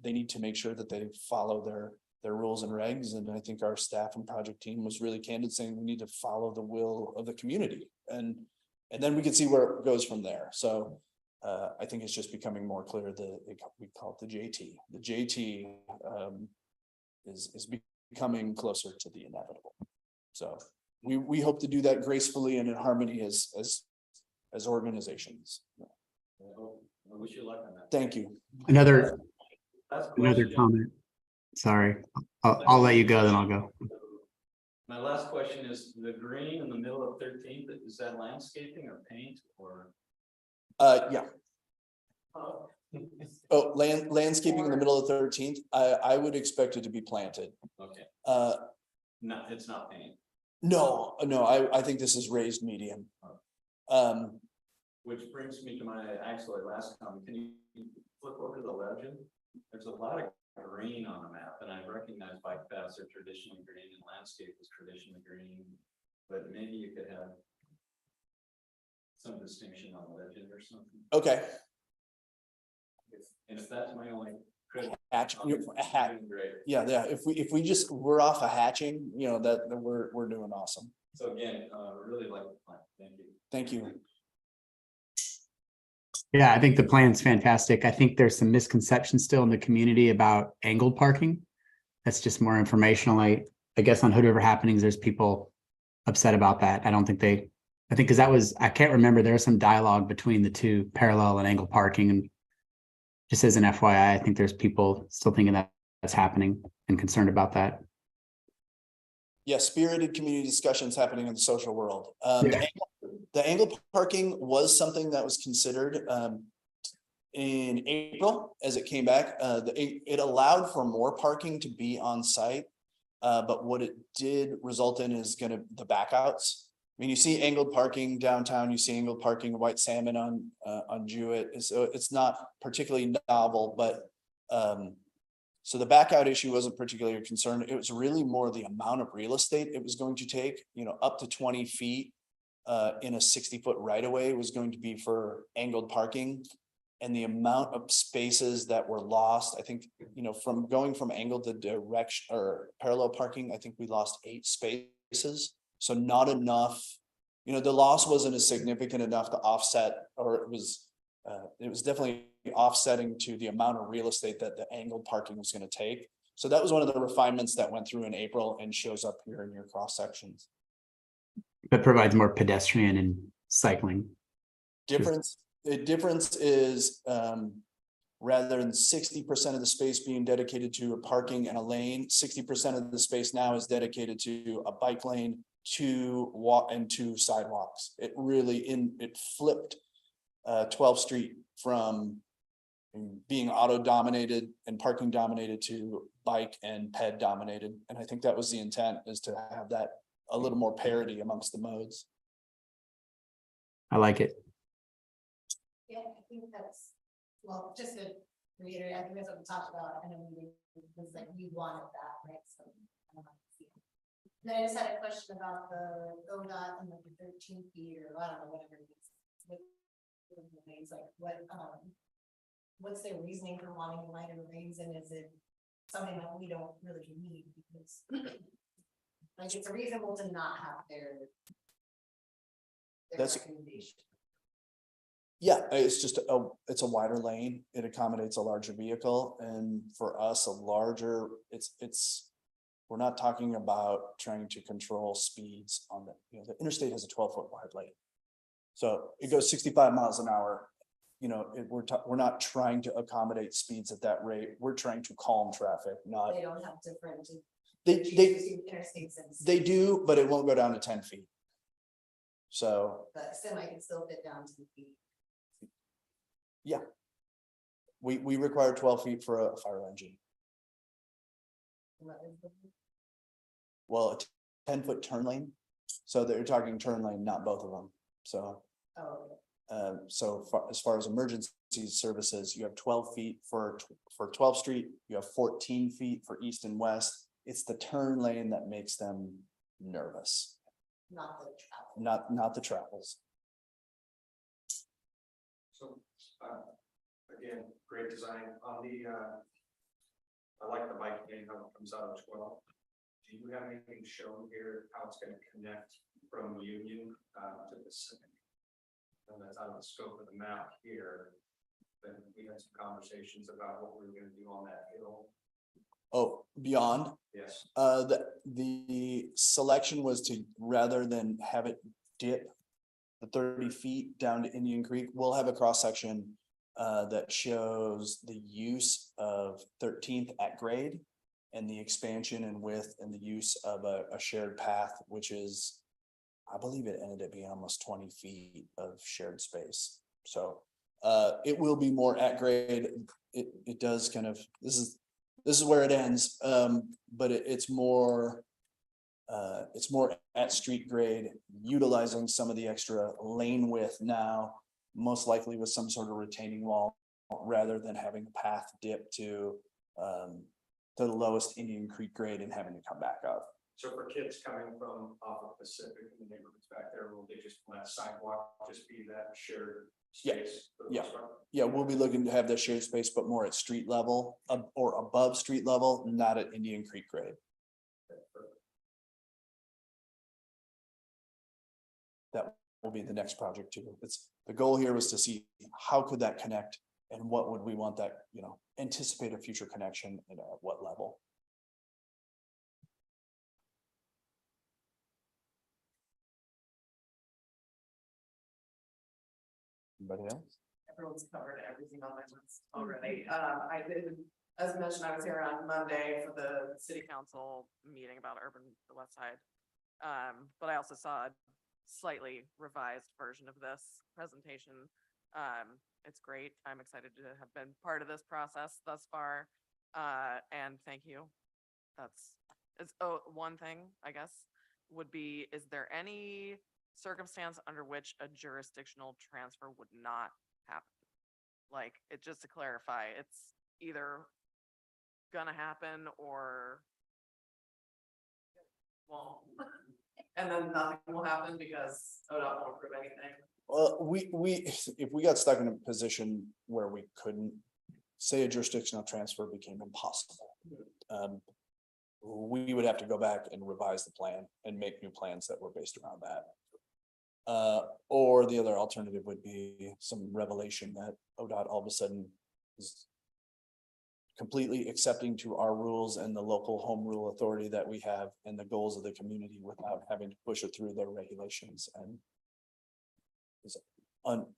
They need to make sure that they follow their rules and regs. And I think our staff and project team was really candid, saying we need to follow the will of the community, and then we can see where it goes from there. So I think it's just becoming more clear that we call it the JT. The JT is becoming closer to the inevitable. So we hope to do that gracefully and in harmony as organizations. I wish you luck on that. Thank you. Another Last Another question. comment. Sorry, I'll let you go, then I'll go. My last question is, the green in the middle of 13th, is that landscaping or paint or? Yeah. Oh. Oh, landscaping in the middle of 13th. I would expect it to be planted. Okay, No, no, it's not paint, I think this is raised medium. which brings me to my actually last comment. Can you flip over to the legend? There's a lot of green on the map, and I recognize bike paths are traditionally green and landscape is traditionally green, but maybe you could have some distinction on the legend or something. Okay. And if that's my only criticism, great. Yeah. If we just, we're off of hatching, that we're doing awesome. So again, really like the plan. Thank you. Thank you. Yeah, I think the plan's fantastic. I think there's some misconception still in the community about angled parking. That's just more informational. I guess on Hood River Happenings, there's people upset about that. I think because that was, I can't remember, there was some dialogue between the two, parallel and angled parking. And just as an FYI, I think there's people still thinking that that's happening and concerned about that. Yeah, spirited community discussions happening in the social world. The angled parking was something that was considered in April as it came back. It allowed for more parking to be on site, but what it did result in is the backouts. I mean, you see angled parking downtown, you see angled parking White Salmon on Jewett. So it's not particularly novel, but so the backout issue wasn't particularly a concern. It was really more the amount of real estate it was going to take, up to 20 feet in a 60-foot right of way was going to be for angled parking. And the amount of spaces that were lost, I think, from going from angled to direction or parallel parking, I think we lost 8 spaces. So not enough, the loss wasn't as significant enough to offset, or it was definitely offsetting to the amount of real estate that the angled parking was going to take. So that was one of the refinements that went through in April and shows up here in your cross sections. That provides more pedestrian and cycling. The difference is rather than 60% of the space being dedicated to a parking and a lane, 60% of the space now is dedicated to a bike lane, 2 walk and 2 sidewalks. It flipped 12th Street from being auto dominated and parking dominated to bike and ped dominated. And I think that was the intent, is to have that a little more parity amongst the modes. I like it. Yeah, I think that's, well, just to reiterate, I think that's what we talked about, and it was like, we wanted that, right? So. Then I just had a question about the ODOT and the 13 feet, or I don't know, whatever it is. Like what, what's their reasoning for wanting lighter lanes, and is it something that we don't really need, because like, it's reasonable to not have their That's- recommendation. Yeah, it's just it's a wider lane. It accommodates a larger vehicle, and for us, a larger, we're not talking about trying to control speeds on the interstate has a 12-foot wide lane. So it goes 65 miles an hour. We're not trying to accommodate speeds at that rate. We're trying to calm traffic, not, They don't have different. they Interstates and. they do, but it won't go down to 10 feet. So, But semi can still fit down to the feet. yeah. We require 12 feet for a fire engine. Well, a 10-foot turn lane. So they're talking turn lane, not both of them. So, Oh, as far as emergency services, you have 12 feet for 12th Street, you have 14 feet for east and west. It's the turn lane that makes them nervous, not the travel. not the travels. So, again, great design on the, I like the bike lane, how it comes out of 12. Do you have anything shown here, how it's gonna connect from Union, to Pacific? And that's out of the scope of the map here, but we had some conversations about what we were gonna do on that hill. Oh, beyond, Yes. the selection was to, rather than have it dip the 30 feet down to Indian Creek, we'll have a cross section that shows the use of 13th at grade and the expansion and width and the use of a shared path, which is, I believe it ended up being almost 20 feet of shared space. So it will be more at grade. It does kind of, this is where it ends. But it's more at street grade, utilizing some of the extra lane width now, most likely with some sort of retaining wall, rather than having a path dip to the lowest Indian Creek grade and having to come back up. So for kids coming from off of Pacific and the neighborhoods back there, will they just let sidewalk just be that shared Yeah, space? for the yeah. most part? Yeah, we'll be looking to have that shared space, but more at street level or above street level, not at Indian Creek grade. That will be the next project too. The goal here was to see how could that connect and what would we want that, anticipate a future connection and at what level. Anybody else? Everyone's covered everything on my list already. I did, as mentioned, I was here on Monday for the city council meeting about urban, the west side. But I also saw a slightly revised version of this presentation. It's great. I'm excited to have been part of this process thus far. And thank you. One thing, I guess, would be, is there any circumstance under which a jurisdictional transfer would not happen? Like, just to clarify, it's either gonna happen or won't. And then nothing will happen because ODOT won't approve anything. Well, if we got stuck in a position where we couldn't, say a jurisdictional transfer became impossible. We would have to go back and revise the plan and make new plans that were based around that. Or the other alternative would be some revelation that ODOT all of a sudden is completely accepting to our rules and the local home rule authority that we have and the goals of the community without having to push it through their regulations and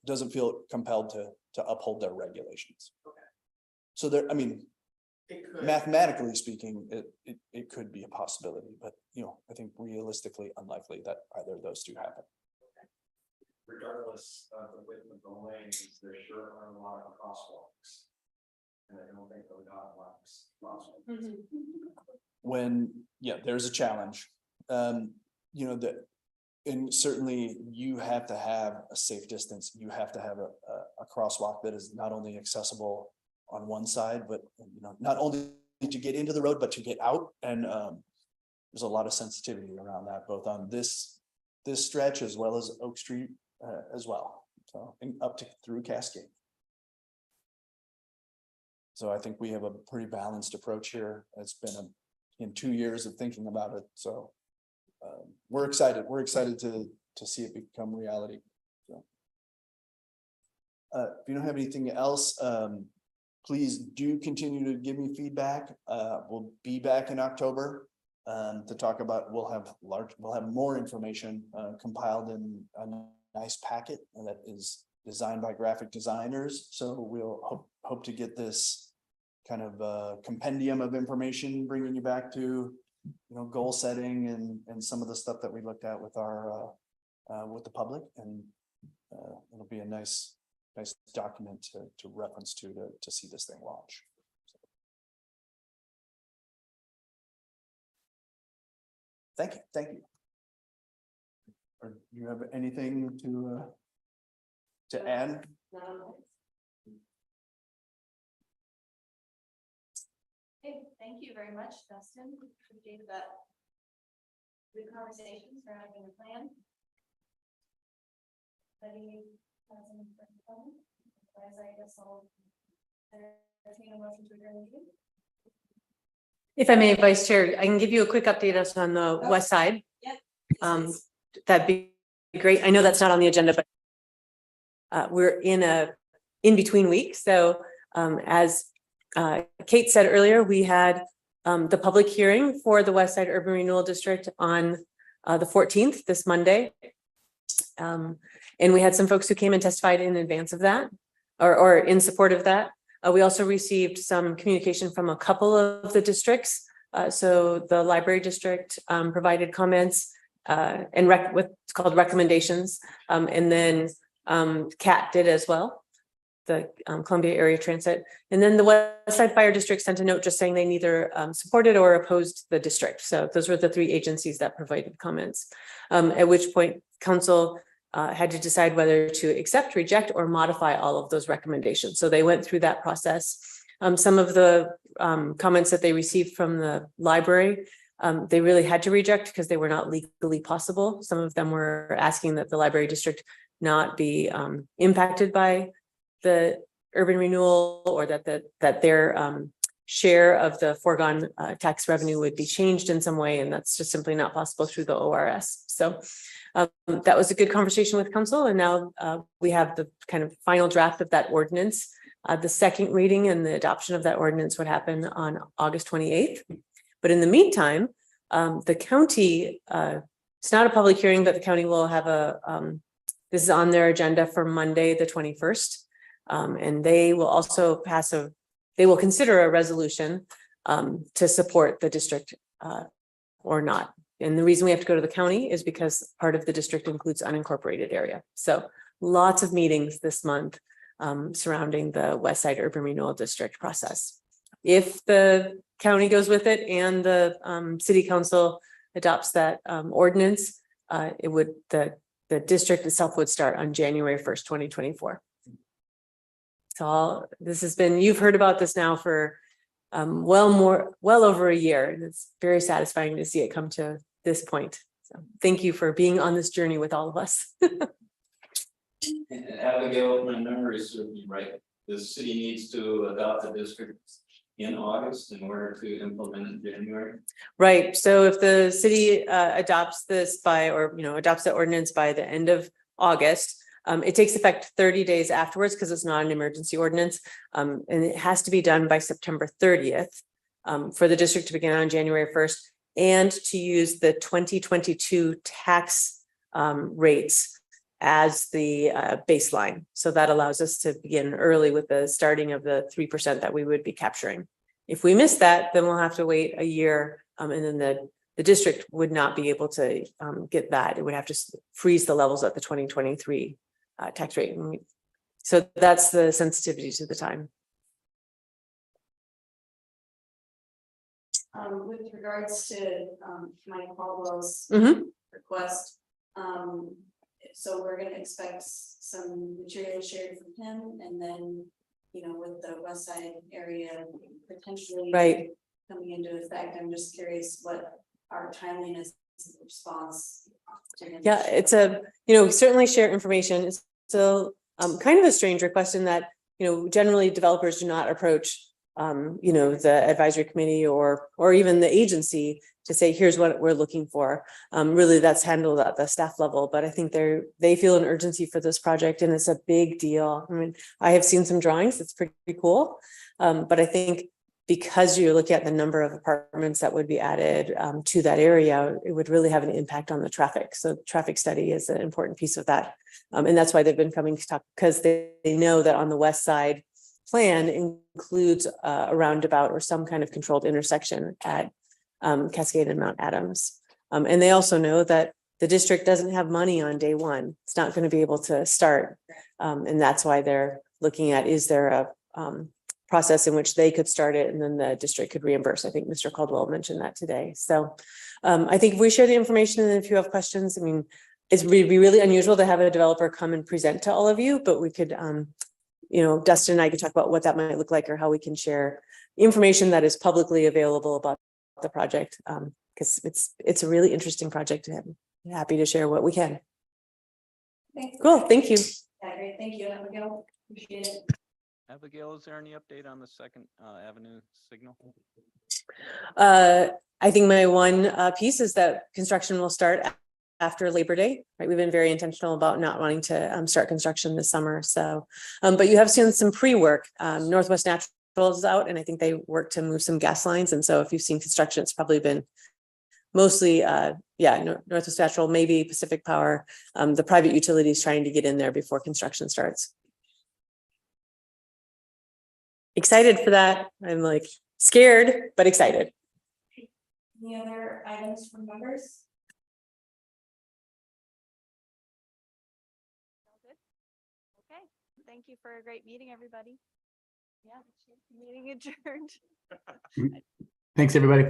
doesn't feel compelled to uphold their regulations. Okay. So there, I mean, It could. mathematically speaking, it could be a possibility, but I think realistically unlikely that either of those two happen. Regardless of the width of the lanes, there sure are a lot of crosswalks. And I don't think ODOT likes crosswalks. There's a challenge. And certainly you have to have a safe distance. You have to have a crosswalk that is not only accessible on one side, but not only to get into the road, but to get out. And there's a lot of sensitivity around that, both on this stretch as well as Oak Street as well. So, and up to through Cascade. So I think we have a pretty balanced approach here. It's been in 2 years of thinking about it, so. We're excited to see it become reality. So. If you don't have anything else, please do continue to give me feedback. We'll be back in October to talk about, we'll have more information compiled in a nice packet that is designed by graphic designers. So we'll hope to get this kind of compendium of information, bringing you back to, goal setting and some of the stuff that we looked at with our with the public, and it'll be a nice document to reference to see this thing launch. Thank you. Or do you have anything to add? Okay, thank you very much, Dustin. Appreciate that. Good conversations surrounding the plan. Otherwise, I guess I'll entertain a motion to adjourn the meeting. If I may, Vice Chair, I can give you a quick update us on the west side. Yep. That'd be great. I know that's not on the agenda, but we're in between week. So as Kate said earlier, we had the public hearing for the West Side Urban Renewal District on the 14th, this Monday. And we had some folks who came and testified in advance of that, or in support of that. We also received some communication from a couple of the districts. So the library district provided comments and what's called recommendations. And then CAT did as well, the Columbia Area Transit. And then the West Side Fire District sent a note just saying they neither supported or opposed the district. So those were the 3 agencies that provided comments. At which point council had to decide whether to accept, reject, or modify all of those recommendations. So they went through that process. Some of the comments that they received from the library, they really had to reject because they were not legally possible. Some of them were asking that the library district not be impacted by the urban renewal, or that their share of the foregone tax revenue would be changed in some way, and that's just simply not possible through the ORS. So that was a good conversation with council, and now we have the kind of final draft of that ordinance. The second reading and the adoption of that ordinance would happen on August 28th. But in the meantime, the county, it's not a public hearing, but the county will have this is on their agenda for Monday, the 21st. And they will also they will consider a resolution to support the district or not. And the reason we have to go to the county is because part of the district includes unincorporated area. So lots of meetings this month surrounding the West Side Urban Renewal District process. If the county goes with it and the city council adopts that ordinance, the district itself would start on January 1st, 2024. So this has been, you've heard about this now for well over a year. And it's very satisfying to see it come to this point. So thank you for being on this journey with all of us. And Abigail, if my memory serves me right, the city needs to adopt the district in August in order to implement in January. Right. So if the city adopts this adopts the ordinance by the end of August, it takes effect 30 days afterwards because it's not an emergency ordinance. And it has to be done by September 30th for the district to begin on January 1st and to use the 2022 tax rates as the baseline. So that allows us to begin early with the starting of the 3% that we would be capturing. If we miss that, then we'll have to wait a year and then the district would not be able to get that. It would have to freeze the levels at the 2023 tax rate. So that's the sensitivity to the time. With regards to Mike Caldwell's Mhm. request, so we're gonna expect some material shared from him, and then, with the west side area potentially Right. coming into effect, I'm just curious what our timeliness response to him. Yeah, it's certainly share information. It's still kind of a strange request in that, generally developers do not approach you know, the advisory committee or even the agency to say, here's what we're looking for. Really, that's handled at the staff level, but I think they feel an urgency for this project and it's a big deal. I mean, I have seen some drawings, it's pretty cool. But I think because you're looking at the number of apartments that would be added to that area, it would really have an impact on the traffic. So traffic study is an important piece of that. And that's why they've been coming to talk, because they know that on the west side plan includes a roundabout or some kind of controlled intersection at Cascade and Mount Adams. And they also know that the district doesn't have money on day one. It's not going to be able to start. And that's why they're looking at, is there a process in which they could start it and then the district could reimburse. I think Mr. Caldwell mentioned that today. So I think if we share the information and if you have questions, I mean, it'd be really unusual to have a developer come and present to all of you, but we could, you know, Dustin and I could talk about what that might look like or how we can share information that is publicly available about the project. Because it's a really interesting project and I'm happy to share what we can. Thanks. Cool, thank you. Yeah, great, thank you, Abigail, appreciate it. Abigail, is there any update on the Second Avenue signal? I think my one piece is that construction will start after Labor Day, right? We've been very intentional about not wanting to start construction this summer. So, but you have seen some pre-work. Northwest Natural is out and I think they work to move some gas lines. And so if you've seen construction, it's probably been mostly, Northwest Natural, maybe Pacific Power, the private utilities trying to get in there before construction starts. Excited for that. I'm like scared, but excited. Any other items from members? Okay, thank you for a great meeting, everybody. Yeah, meeting adjourned. Thanks, everybody.